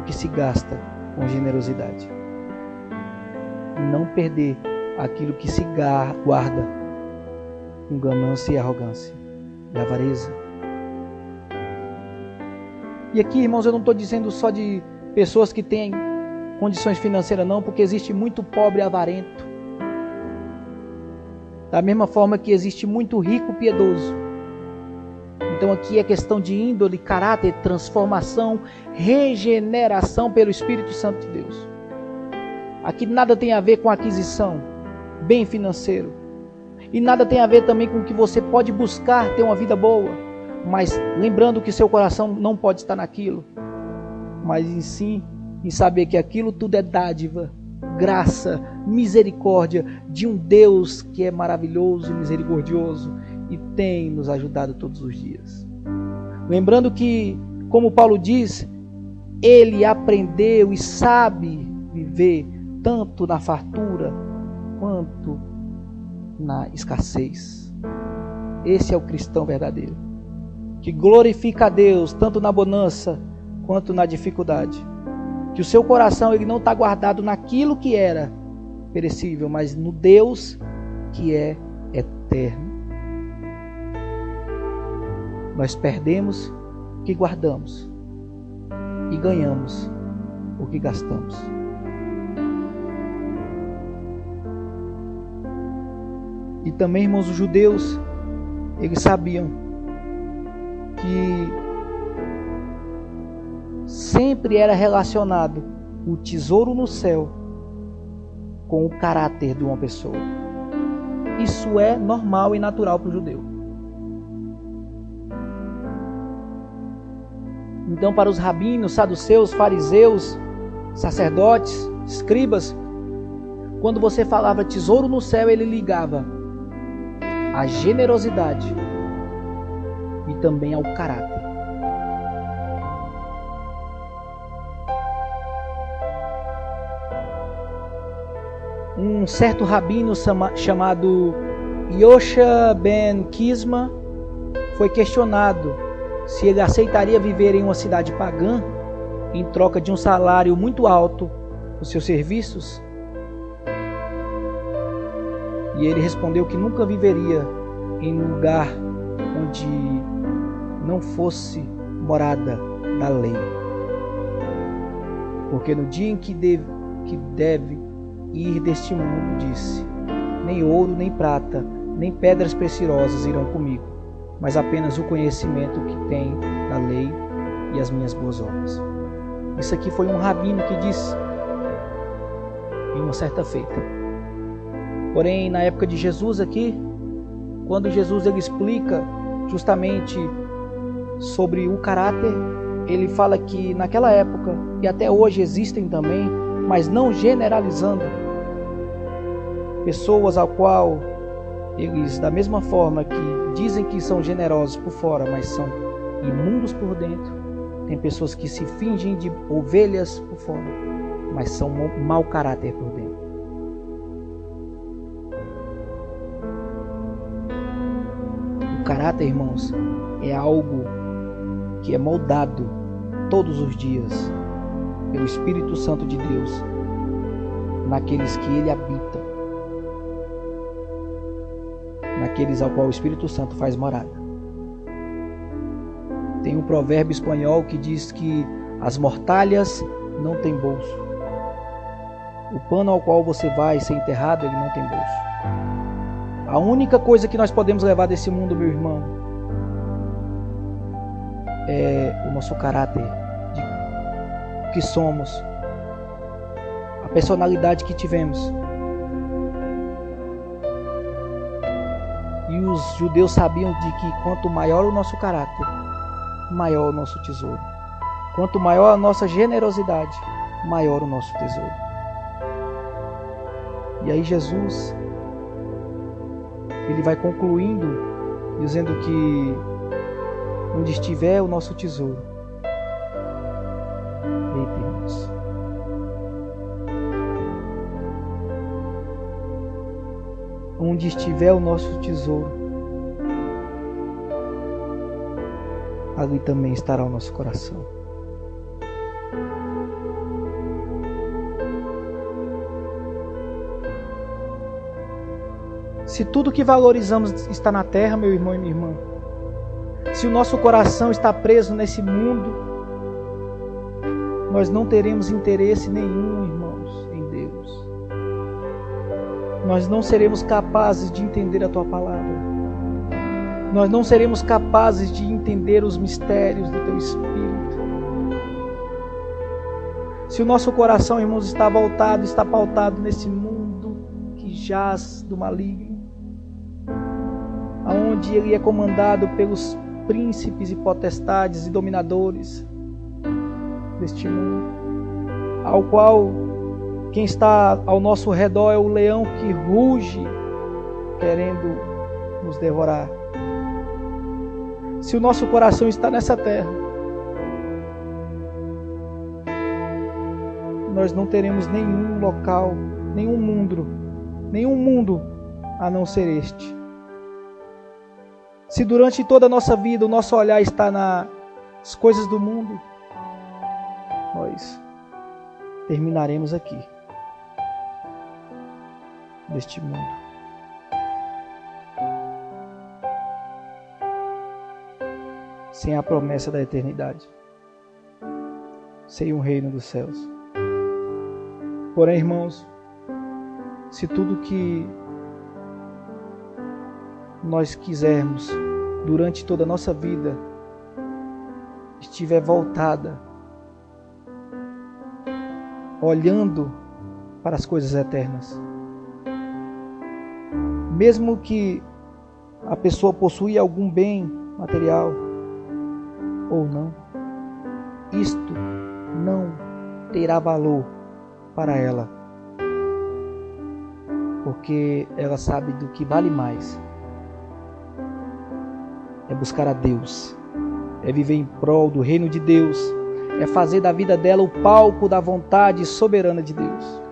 Speaker 1: o que se gasta com generosidade e não perder aquilo que se guarda com ganância e arrogância e avareza. E aqui, irmãos, eu não estou dizendo só de pessoas que têm condições financeiras, não, porque existe muito pobre avarento, da mesma forma que existe muito rico piedoso. Então aqui é questão de índole, caráter, transformação, regeneração pelo Espírito Santo de Deus. Aqui nada tem a ver com aquisição, bem financeiro, e nada tem a ver também com que você pode buscar ter uma vida boa, mas lembrando que seu coração não pode estar naquilo, mas em si, em saber que aquilo tudo é dádiva, graça, misericórdia de um Deus que é maravilhoso e misericordioso e tem nos ajudado todos os dias. Lembrando que, como Paulo diz, ele aprendeu e sabe viver tanto na fartura quanto na escassez. Esse é o cristão verdadeiro, que glorifica a Deus tanto na bonança quanto na dificuldade. Que o seu coração ele não está guardado naquilo que era perecível, mas no Deus que é eterno. Nós perdemos o que guardamos e ganhamos o que gastamos. E também, irmãos, os judeus, eles sabiam que sempre era relacionado o tesouro no céu com o caráter de uma pessoa. Isso é normal e natural para o judeu. Então, para os rabinos, saduceus, fariseus, sacerdotes, escribas, quando você falava tesouro no céu, ele ligava à generosidade e também ao caráter. Um certo rabino chamado Yosha ben Kisma foi questionado se ele aceitaria viver em uma cidade pagã em troca de um salário muito alto por seus serviços. E ele respondeu que nunca viveria em um lugar onde não fosse morada da lei. Porque no dia em que deve ir deste mundo, disse: nem ouro, nem prata, nem pedras preciosas irão comigo, mas apenas o conhecimento que tem da lei e as minhas boas obras. Isso aqui foi um rabino que disse em uma certa feita. Porém, na época de Jesus aqui, quando Jesus ele explica justamente sobre o caráter, ele fala que naquela época, e até hoje existem também, mas não generalizando, pessoas ao qual eles, da mesma forma que dizem que são generosos por fora, mas são imundos por dentro. Tem pessoas que se fingem de ovelhas por fora, mas são mau caráter por dentro. O caráter, irmãos, é algo que é moldado todos os dias pelo Espírito Santo de Deus naqueles que Ele habita, naqueles ao qual o Espírito Santo faz morada. Tem um provérbio espanhol que diz que as mortalhas não têm bolso. O pano ao qual você vai ser enterrado, ele não tem bolso. A única coisa que nós podemos levar desse mundo, meu irmão, é o nosso caráter, de que somos, a personalidade que tivemos. E os judeus sabiam de que quanto maior o nosso caráter, maior o nosso tesouro. Quanto maior a nossa generosidade, maior o nosso tesouro. E aí Jesus, ele vai concluindo, dizendo que onde estiver o nosso tesouro, aí temos. Onde estiver o nosso tesouro, ali também estará o nosso coração. Se tudo que valorizamos está na terra, meu irmão e minha irmã, se o nosso coração está preso nesse mundo, nós não teremos interesse nenhum, irmãos, em Deus. Nós não seremos capazes de entender a Tua palavra. Nós não seremos capazes de entender os mistérios do Teu Espírito. Se o nosso coração, irmãos, está pautado nesse mundo que jaz do maligno, aonde ele é comandado pelos príncipes e potestades e dominadores deste mundo, ao qual quem está ao nosso redor é o leão que ruge, querendo nos devorar. Se o nosso coração está nessa terra, nós não teremos nenhum local, nenhum mundo a não ser este. Se durante toda a nossa vida o nosso olhar está nas coisas do mundo, nós terminaremos aqui, neste mundo. Sem a promessa da eternidade, sem o reino dos céus. Porém, irmãos, se tudo que nós quisermos durante toda a nossa vida estiver voltada, olhando para as coisas eternas, mesmo que a pessoa possua algum bem material ou não, isto não terá valor para ela, porque ela sabe do que vale mais. É buscar a Deus, é viver em prol do reino de Deus, é fazer da vida dela o palco da vontade soberana de Deus.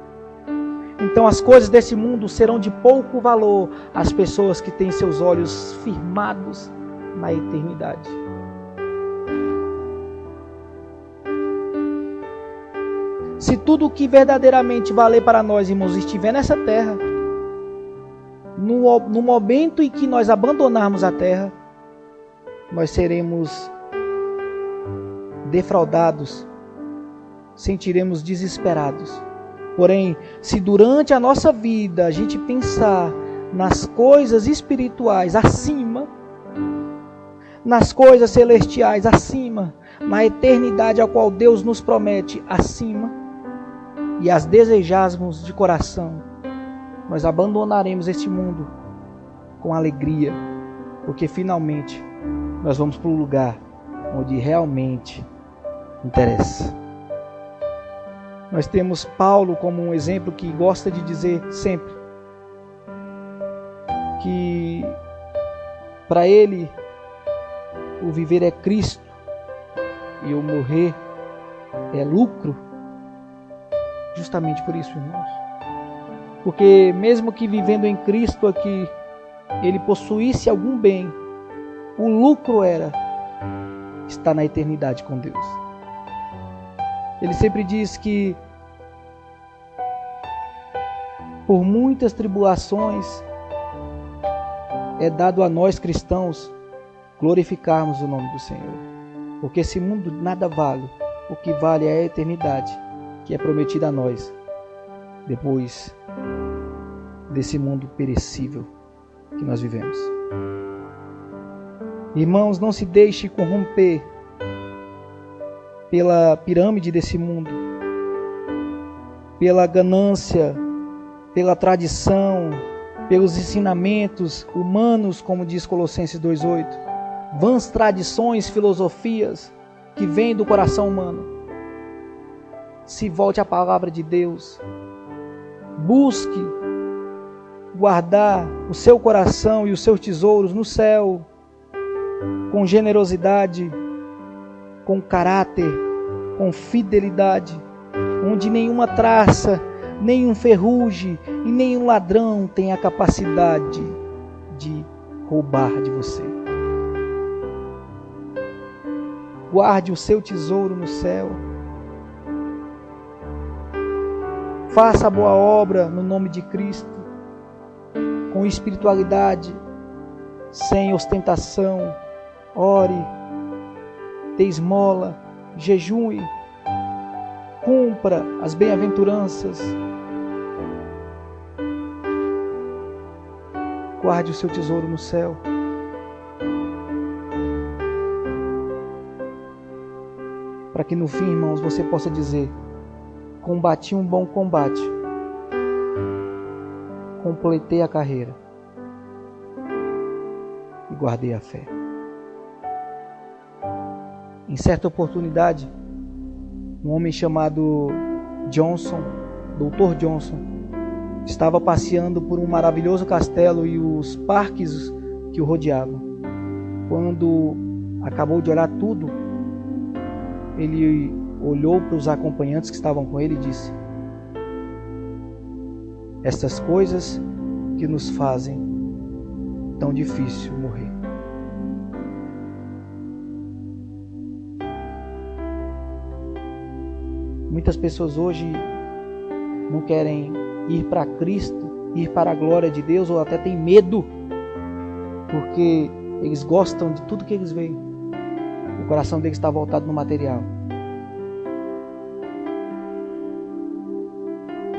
Speaker 1: Então as coisas desse mundo serão de pouco valor às pessoas que têm seus olhos firmados na eternidade. Se tudo o que verdadeiramente valer para nós, irmãos, estiver nessa terra, no momento em que nós abandonarmos a terra, nós seremos defraudados, sentiremos desesperados. Porém, se durante a nossa vida a gente pensar nas coisas espirituais acima, nas coisas celestiais acima, na eternidade a qual Deus nos promete acima, e as desejarmos de coração, nós abandonaremos este mundo com alegria, porque finalmente nós vamos para o lugar onde realmente interessa. Nós temos Paulo como um exemplo que gosta de dizer sempre que para ele o viver é Cristo e o morrer é lucro. Justamente por isso, irmãos. Porque mesmo que vivendo em Cristo aqui, ele possuísse algum bem, o lucro era estar na eternidade com Deus. Ele sempre diz que por muitas tribulações é dado a nós cristãos glorificarmos o nome do Senhor. Porque esse mundo nada vale, o que vale é a eternidade, que é prometida a nós depois desse mundo perecível que nós vivemos. Irmãos, não se deixe corromper pela pirâmide desse mundo, pela ganância, pela tradição, pelos ensinamentos humanos, como diz Colossenses 2:8, vãs tradições, filosofias que vêm do coração humano. Se volte à palavra de Deus, busque guardar o seu coração e os seus tesouros no céu, com generosidade, com caráter, com fidelidade, onde nenhuma traça, nenhum ferrugem e nenhum ladrão tem a capacidade de roubar de você. Guarde o seu tesouro no céu. Faça a boa obra no nome de Cristo, com espiritualidade, sem ostentação. Ore, dê esmola, jejue, cumpra as bem-aventuranças. Guarde o seu tesouro no céu. Para que no fim, irmãos, você possa dizer: combati um bom combate, completei a carreira e guardei a fé. Em certa oportunidade, um homem chamado Johnson, Dr. Johnson, estava passeando por um maravilhoso castelo e os parques que o rodeavam. Quando acabou de olhar tudo, ele olhou para os acompanhantes que estavam com ele e disse: estas coisas que nos fazem tão difícil morrer. Muitas pessoas hoje não querem ir para Cristo, ir para a glória de Deus, ou até têm medo, porque eles gostam de tudo que eles veem. O coração deles está voltado no material.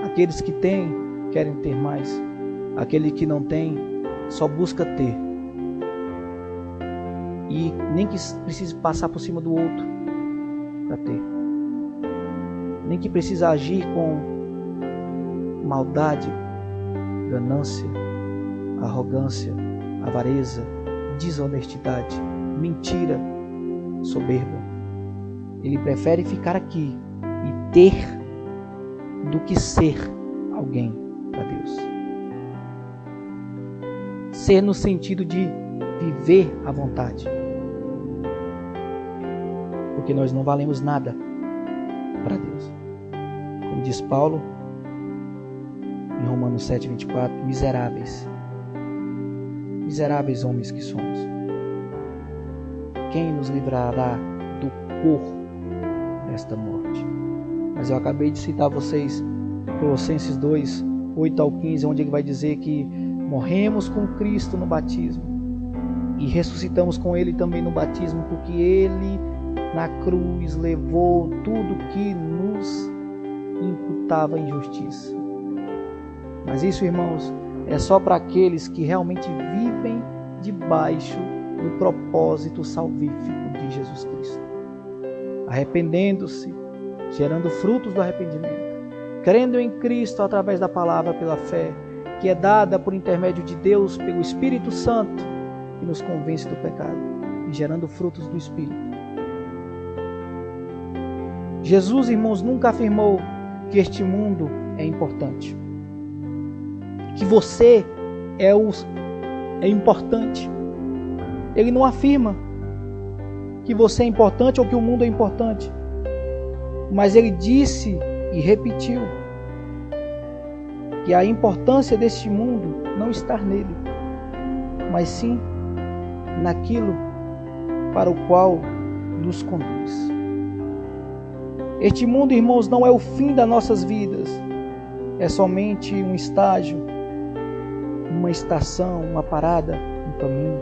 Speaker 1: Aqueles que têm, querem ter mais. Aquele que não tem, só busca ter. E nem que precise passar por cima do outro, para ter. Nem que precisa agir com maldade, ganância, arrogância, avareza, desonestidade, mentira, soberba. Ele prefere ficar aqui e ter do que ser alguém para Deus. Ser no sentido de viver à vontade. Porque nós não valemos nada para Deus. Como diz Paulo em Romanos 7:24, miseráveis homens que somos. Quem nos livrará do corpo desta morte? Mas eu acabei de citar a vocês Colossenses 2, 8 ao 15, onde ele vai dizer que morremos com Cristo no batismo e ressuscitamos com Ele também no batismo, porque Ele na cruz levou tudo que nos imputava injustiça. Mas isso, irmãos, é só para aqueles que realmente vivem debaixo do propósito salvífico de Jesus Cristo, arrependendo-se, gerando frutos do arrependimento, crendo em Cristo através da palavra pela fé, que é dada por intermédio de Deus pelo Espírito Santo, que nos convence do pecado, e gerando frutos do Espírito. Jesus, irmãos, nunca afirmou que este mundo é importante, que você é importante. Ele não afirma que você é importante ou que o mundo é importante, mas ele disse e repetiu que a importância deste mundo não está nele, mas sim naquilo para o qual nos conduz. Este mundo, irmãos, não é o fim das nossas vidas, é somente um estágio, uma estação, uma parada, um caminho.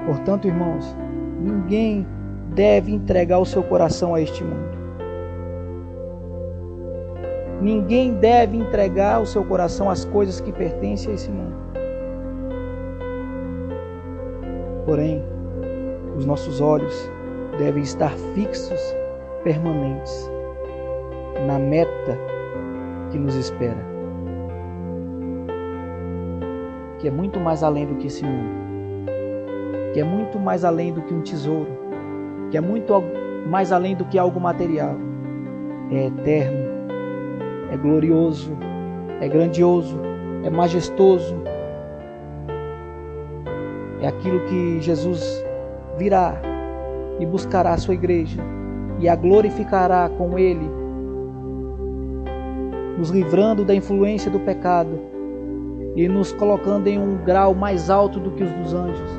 Speaker 1: Portanto, irmãos, ninguém deve entregar o seu coração a este mundo. Ninguém deve entregar o seu coração às coisas que pertencem a esse mundo. Porém, os nossos olhos devem estar fixos, permanentes, na meta que nos espera, que é muito mais além do que esse mundo, que é muito mais além do que um tesouro, que é muito mais além do que algo material. É eterno, é glorioso, é grandioso, é majestoso. É aquilo que Jesus virá e buscará a sua igreja e a glorificará com Ele, nos livrando da influência do pecado e nos colocando em um grau mais alto do que os dos anjos.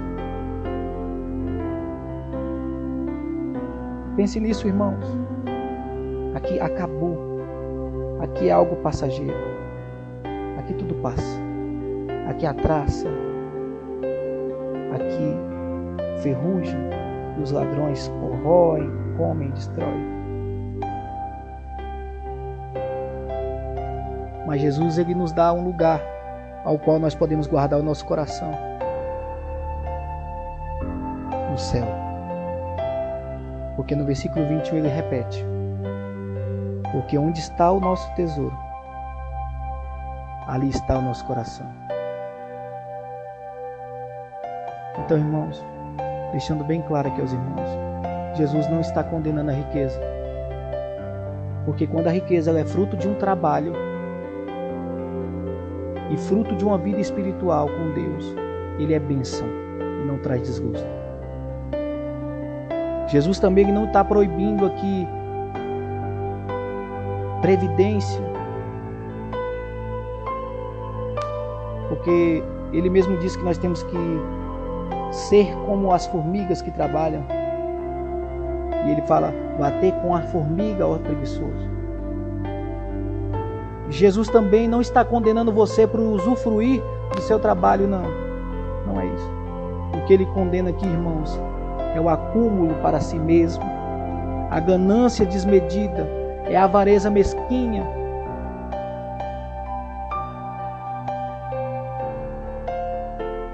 Speaker 1: Pense nisso, irmãos. Aqui acabou. Aqui é algo passageiro. Aqui tudo passa. Aqui a traça. Aqui ferrugem e os ladrões corroem, comem, destroem. Mas Jesus, ele nos dá um lugar ao qual nós podemos guardar o nosso coração. No céu. Porque no versículo 21 ele repete: porque onde está o nosso tesouro, ali está o nosso coração. Então, irmãos, deixando bem claro aqui aos irmãos, Jesus não está condenando a riqueza. Porque quando a riqueza ela é fruto de um trabalho e fruto de uma vida espiritual com Deus, ele é bênção e não traz desgosto. Jesus também não está proibindo aqui previdência, porque ele mesmo disse que nós temos que ser como as formigas que trabalham. E ele fala: bater com a formiga, ó preguiçoso. Jesus também não está condenando você para usufruir do seu trabalho, não. Não é isso. O que ele condena aqui, irmãos, é o acúmulo para si mesmo, a ganância desmedida, é a avareza mesquinha.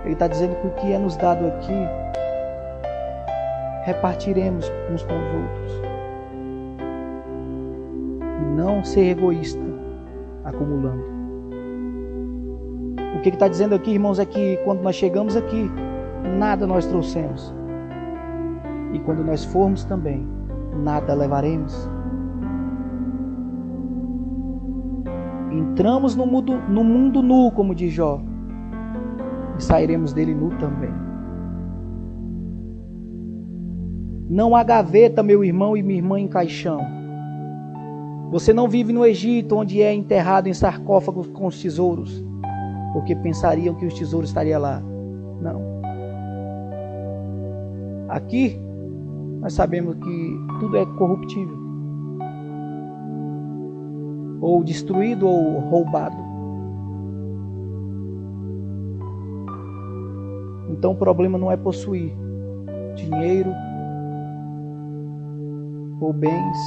Speaker 1: Ele está dizendo que o que é nos dado aqui repartiremos uns com os outros. E não ser egoísta, acumulando. O que está dizendo aqui, irmãos, é que quando nós chegamos aqui, nada nós trouxemos. E quando nós formos também, nada levaremos. Entramos no mundo nu, como diz Jó, e sairemos dele nu também. Não há gaveta, meu irmão e minha irmã, em caixão. Você não vive no Egito, onde é enterrado em sarcófagos com os tesouros, porque pensariam que os tesouros estariam lá. Não. Aqui, nós sabemos que tudo é corruptível, ou destruído ou roubado. Então o problema não é possuir dinheiro ou bens,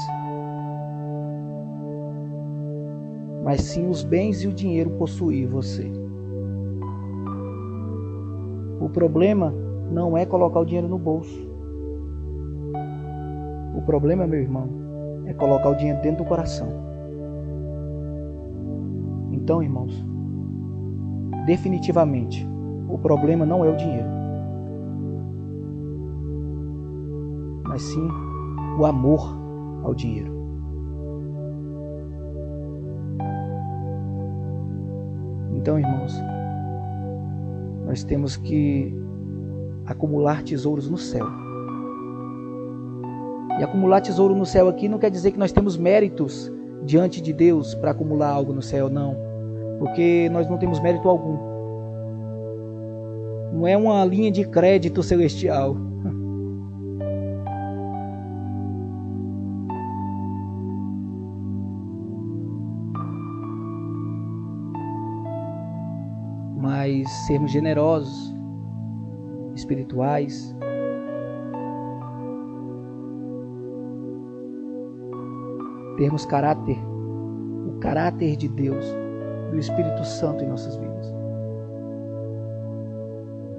Speaker 1: mas sim os bens e o dinheiro possuir você. O problema não é colocar o dinheiro no bolso. O problema, meu irmão, é colocar o dinheiro dentro do coração. Então, irmãos, definitivamente, o problema não é o dinheiro, mas sim o amor ao dinheiro. Então, irmãos, nós temos que acumular tesouros no céu. E acumular tesouro no céu aqui não quer dizer que nós temos méritos diante de Deus para acumular algo no céu, não. Porque nós não temos mérito algum. Não é uma linha de crédito celestial. Mas sermos generosos, espirituais, termos caráter, o caráter de Deus, do Espírito Santo em nossas vidas.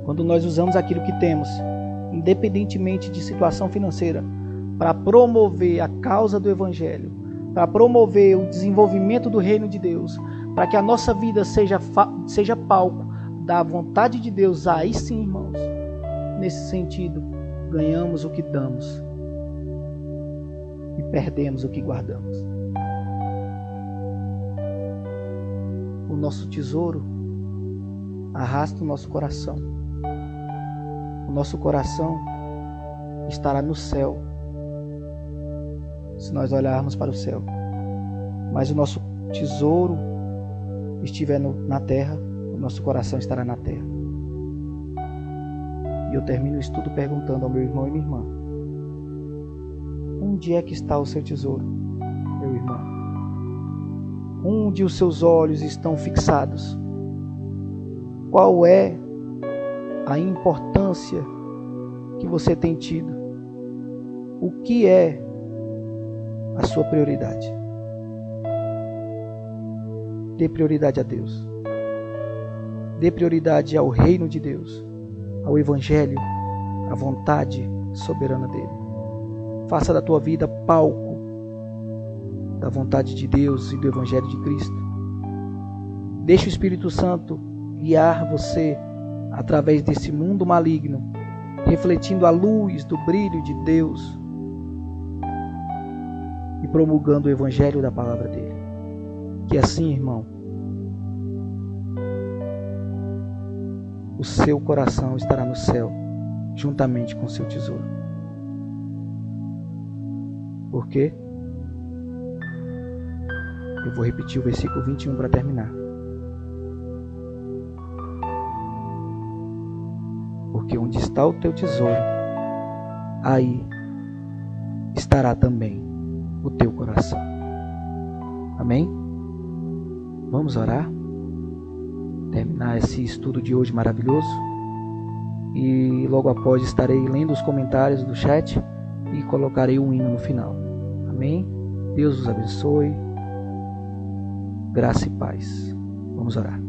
Speaker 1: Quando nós usamos aquilo que temos, independentemente de situação financeira, para promover a causa do Evangelho, para promover o desenvolvimento do reino de Deus, para que a nossa vida seja palco da vontade de Deus, aí sim, irmãos, nesse sentido, ganhamos o que damos e perdemos o que guardamos. O nosso tesouro arrasta o nosso coração. O nosso coração estará no céu, se nós olharmos para o céu. Mas o nosso tesouro estiver na terra, o nosso coração estará na terra. E eu termino o estudo perguntando ao meu irmão e minha irmã: onde é que está o seu tesouro, meu irmão? Onde os seus olhos estão fixados? Qual é a importância que você tem tido? O que é a sua prioridade? Dê prioridade a Deus. Dê prioridade ao reino de Deus, ao Evangelho, à vontade soberana dele. Faça da tua vida palco da vontade de Deus e do Evangelho de Cristo. Deixe o Espírito Santo guiar você através desse mundo maligno, refletindo a luz do brilho de Deus e promulgando o Evangelho da palavra dele. Que assim, irmão, o seu coração estará no céu, juntamente com o seu tesouro. Por quê? Eu vou repetir o versículo 21 para terminar. Porque onde está o teu tesouro, aí estará também o teu coração. Amém? Vamos orar? Terminar esse estudo de hoje maravilhoso. E logo após estarei lendo os comentários do chat e colocarei um hino no final. Amém? Deus os abençoe. Graça e paz. Vamos orar.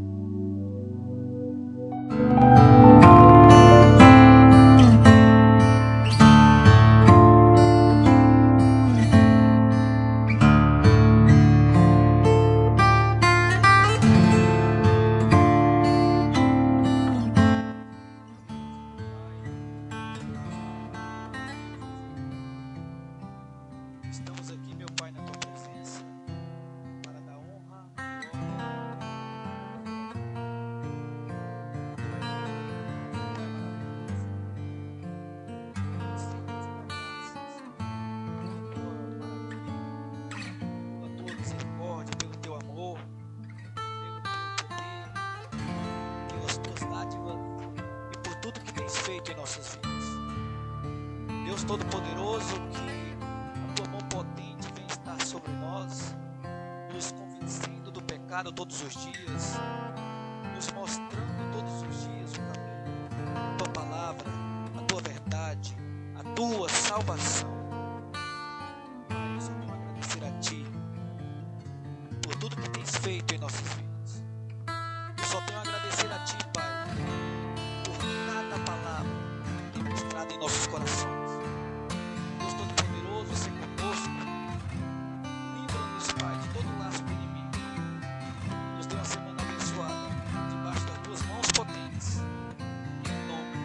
Speaker 1: feito em nossas vidas. Deus Todo-Poderoso, que a tua mão potente vem estar sobre nós, nos convencendo do pecado todos os dias, nos mostrando todos os dias o caminho, a tua palavra, a tua verdade, a tua salvação. Eu só tenho a agradecer a ti por tudo que tens feito em nossas vidas. Eu só tenho a agradecer a ti, Pai, por cada palavra que tem ministrado em nossos corações. Deus Todo-Poderoso, ser conosco. Livra-nos, Pai, de todo laço do inimigo. Nos dê uma semana abençoada, debaixo das tuas mãos potentes. Em nome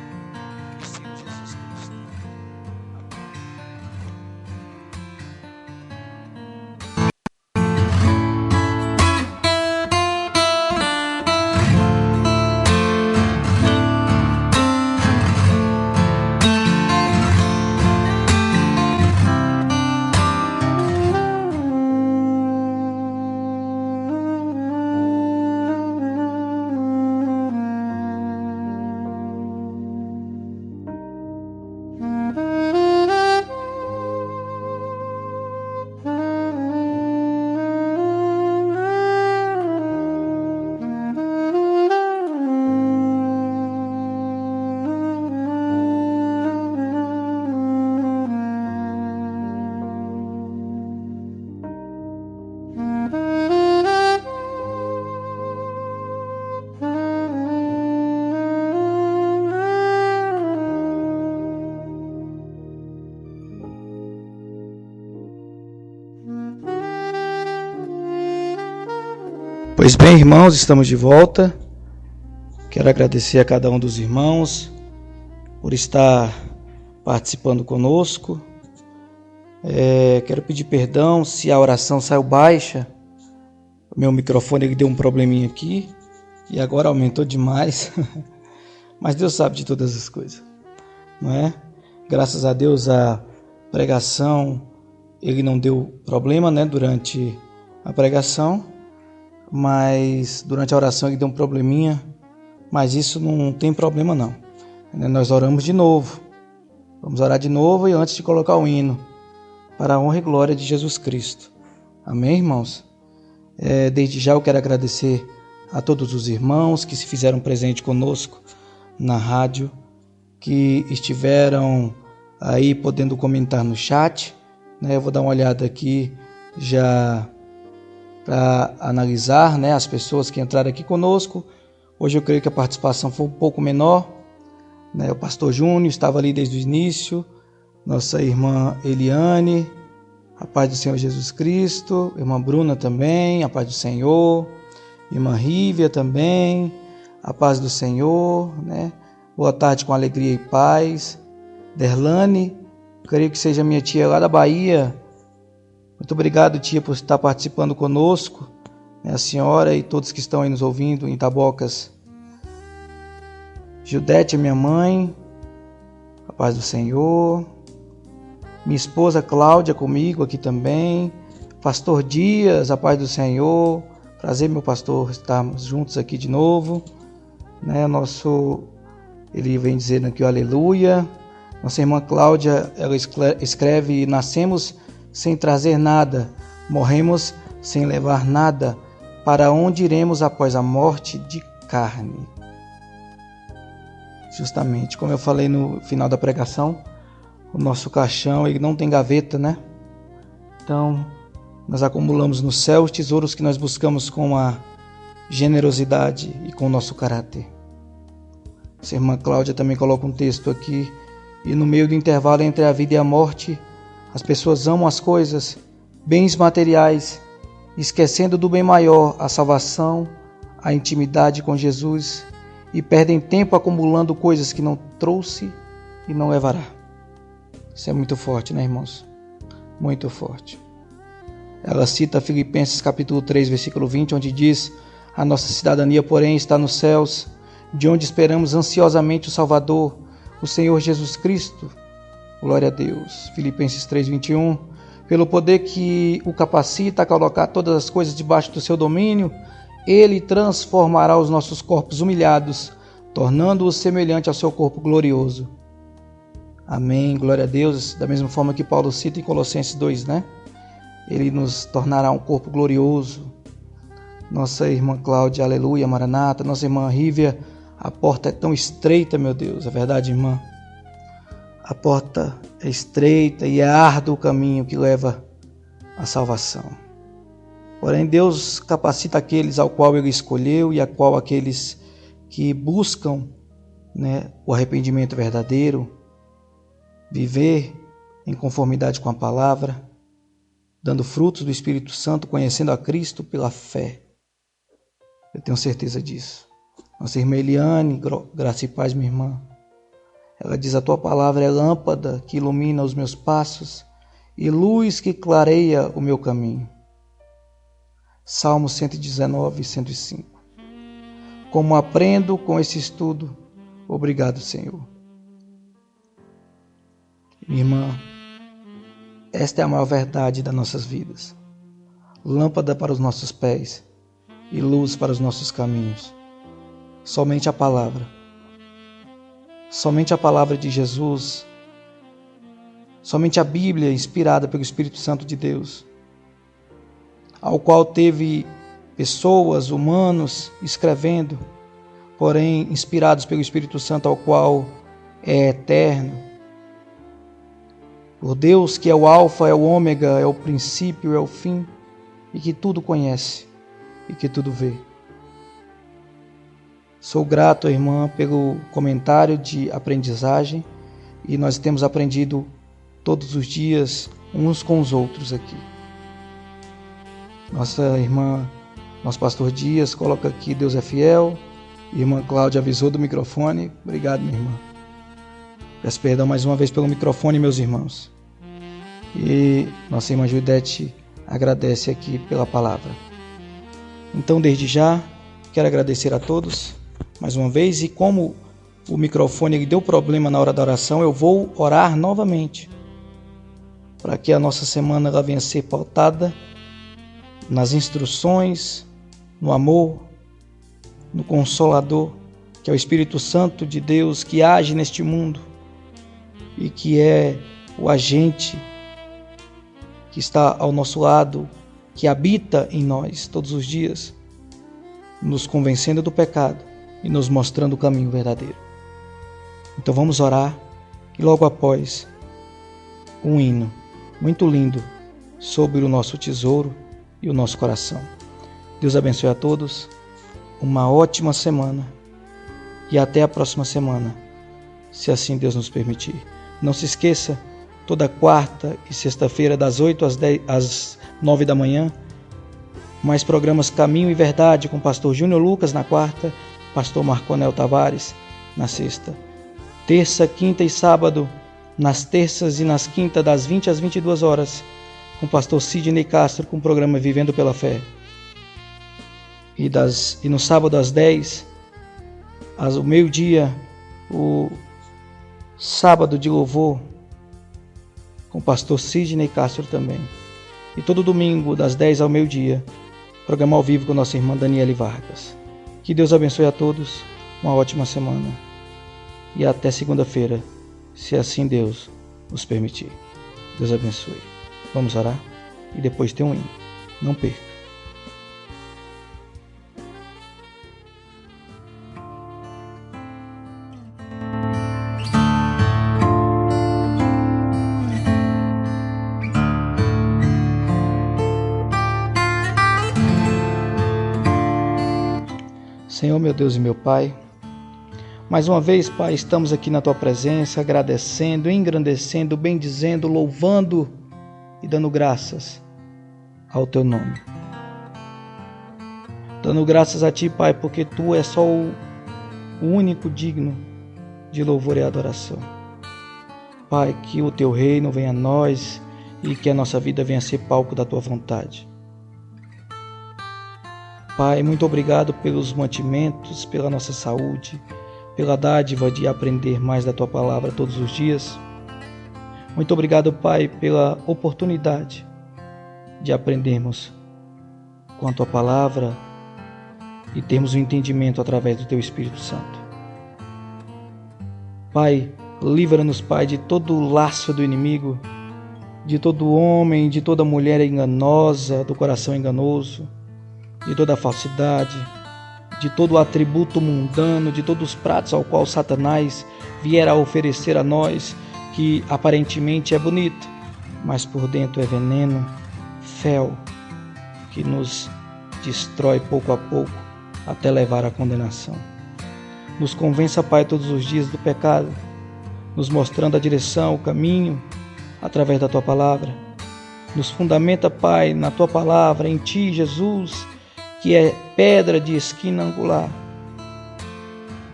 Speaker 1: do Senhor Jesus Cristo. Pois bem, irmãos, estamos de volta. Quero agradecer a cada um dos irmãos por estar participando conosco. Quero pedir perdão se a oração saiu baixa. O meu microfone ele deu um probleminha aqui e agora aumentou demais. Mas Deus sabe de todas as coisas, não é? Graças a Deus a pregação ele não deu problema, né, durante a pregação. Mas durante a oração ele deu um probleminha, mas isso não tem problema não. Nós oramos de novo, vamos orar de novo e antes de colocar o hino, para a honra e glória de Jesus Cristo. Amém, irmãos? Desde já eu quero agradecer a todos os irmãos que se fizeram presente conosco na rádio, que estiveram aí podendo comentar no chat, né? Eu vou dar uma olhada aqui já para analisar, né, as pessoas que entraram aqui conosco. Hoje eu creio que a participação foi um pouco menor, né? O pastor Júnior estava ali desde o início, nossa irmã Eliane, a paz do Senhor Jesus Cristo, irmã Bruna também, a paz do Senhor, irmã Rívia também, a paz do Senhor, né? Boa tarde com alegria e paz. Derlane, creio que seja minha tia lá da Bahia. Muito obrigado, tia, por estar participando conosco, né, a senhora e todos que estão aí nos ouvindo em Tabocas. Judete, minha mãe, a paz do Senhor. Minha esposa Cláudia comigo aqui também. Pastor Dias, a paz do Senhor. Prazer, meu pastor, estarmos juntos aqui de novo, né? Ele vem dizendo aqui o aleluia. Nossa irmã Cláudia, ela escreve: nascemos sem trazer nada, morremos sem levar nada, para onde iremos após a morte de carne? Justamente, como eu falei no final da pregação, o nosso caixão ele não tem gaveta, né? Então, nós acumulamos no céu os tesouros que nós buscamos com a generosidade e com o nosso caráter. Essa irmã Cláudia também coloca um texto aqui: e no meio do intervalo entre a vida e a morte, as pessoas amam as coisas, bens materiais, esquecendo do bem maior, a salvação, a intimidade com Jesus, e perdem tempo acumulando coisas que não trouxe e não levará. Isso é muito forte, né, irmãos? Muito forte. Ela cita Filipenses capítulo 3, versículo 20, onde diz: a nossa cidadania, porém, está nos céus, de onde esperamos ansiosamente o Salvador, o Senhor Jesus Cristo. Glória a Deus. Filipenses 3:21. Pelo poder que o capacita a colocar todas as coisas debaixo do seu domínio, Ele transformará os nossos corpos humilhados, tornando-os semelhante ao seu corpo glorioso, Amém, glória a Deus. Da mesma forma que Paulo cita em Colossenses 2, né? Ele nos tornará um corpo glorioso. Nossa irmã Cláudia, aleluia, Maranata. Nossa irmã Rívia, a porta é tão estreita, meu Deus. É verdade, irmã? A porta é estreita e é árduo o caminho que leva à salvação. Porém, Deus capacita aqueles ao qual Ele escolheu e a qual aqueles que buscam, né, o arrependimento verdadeiro, viver em conformidade com a palavra, dando frutos do Espírito Santo, conhecendo a Cristo pela fé. Eu tenho certeza disso. Nossa irmã Eliane, graça e paz, minha irmã. Ela diz: a tua palavra é lâmpada que ilumina os meus passos e luz que clareia o meu caminho. Salmo 119, 105. Como aprendo com esse estudo, obrigado, Senhor. Minha irmã, esta é a maior verdade das nossas vidas. Lâmpada para os nossos pés e luz para os nossos caminhos. Somente a palavra de Jesus, somente a Bíblia inspirada pelo Espírito Santo de Deus, ao qual teve pessoas, humanos, escrevendo, porém inspirados pelo Espírito Santo, ao qual é eterno. Por Deus que é o alfa, é o ômega, é o princípio, é o fim, e que tudo conhece e que tudo vê. Sou grato, irmã, pelo comentário de aprendizagem, e nós temos aprendido todos os dias uns com os outros aqui. Nossa irmã, nosso pastor Dias coloca aqui: Deus é fiel. Irmã Cláudia avisou do microfone. Obrigado, minha irmã. Peço perdão mais uma vez pelo microfone, meus irmãos. E nossa irmã Judete agradece aqui pela palavra. Então, desde já, quero agradecer a todos mais uma vez, e como o microfone deu problema na hora da oração, eu vou orar novamente, para que a nossa semana ela venha a ser pautada nas instruções, no amor, no Consolador, que é o Espírito Santo de Deus que age neste mundo e que é o agente que está ao nosso lado, que habita em nós todos os dias, nos convencendo do pecado e nos mostrando o caminho verdadeiro. Então vamos orar, e logo após um hino muito lindo sobre o nosso tesouro e o nosso coração. Deus abençoe a todos, uma ótima semana e até a próxima semana, se assim Deus nos permitir. Não se esqueça, toda quarta e sexta-feira, das 8 às 9 da manhã, mais programas Caminho e Verdade com o pastor Júnior Lucas na quarta, pastor Marconel Tavares na sexta. Terça, quinta e sábado, nas terças e nas quintas, das 20 às 22 horas, com o pastor Sidney Castro, com o programa Vivendo pela Fé. E no sábado às 10, ao meio-dia, o sábado de louvor, com o pastor Sidney Castro também. E todo domingo, das 10 ao meio-dia, programa ao vivo com nossa irmã Daniele Vargas. Que Deus abençoe a todos, uma ótima semana e até segunda-feira, se assim Deus nos permitir. Deus abençoe. Vamos orar e depois tem um hino. Não perca. Senhor, meu Deus e meu Pai, mais uma vez, Pai, estamos aqui na Tua presença, agradecendo, engrandecendo, bendizendo, louvando e dando graças ao Teu nome. Dando graças a Ti, Pai, porque Tu és só o único digno de louvor e adoração. Pai, que o Teu reino venha a nós e que a nossa vida venha a ser palco da Tua vontade. Pai, muito obrigado pelos mantimentos, pela nossa saúde, pela dádiva de aprender mais da Tua palavra todos os dias. Muito obrigado, Pai, pela oportunidade de aprendermos com a Tua palavra e termos um entendimento através do Teu Espírito Santo. Pai, Livra-nos, Pai, de todo o laço do inimigo, de todo homem, de toda mulher enganosa, do coração enganoso, de toda a falsidade, de todo o atributo mundano, de todos os pratos ao qual Satanás vier a oferecer a nós, que aparentemente é bonito, mas por dentro é veneno, fel, que nos destrói pouco a pouco até levar à condenação. Nos convença, Pai, todos os dias do pecado, nos mostrando a direção, o caminho, através da Tua Palavra. Nos fundamenta, Pai, na Tua Palavra, em Ti, Jesus, que é pedra de esquina angular,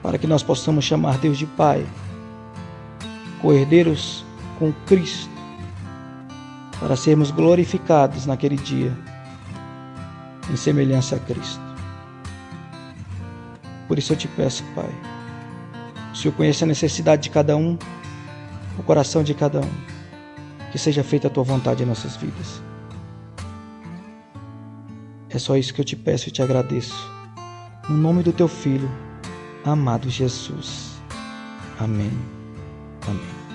Speaker 1: para que nós possamos chamar Deus de Pai, co-herdeiros com Cristo, para sermos glorificados naquele dia, em semelhança a Cristo. Por isso eu te peço, Pai, o Senhor conhece a necessidade de cada um, o coração de cada um, que seja feita a Tua vontade em nossas vidas. É só isso que eu te peço e te agradeço, no nome do Teu Filho, amado Jesus. Amém. Amém.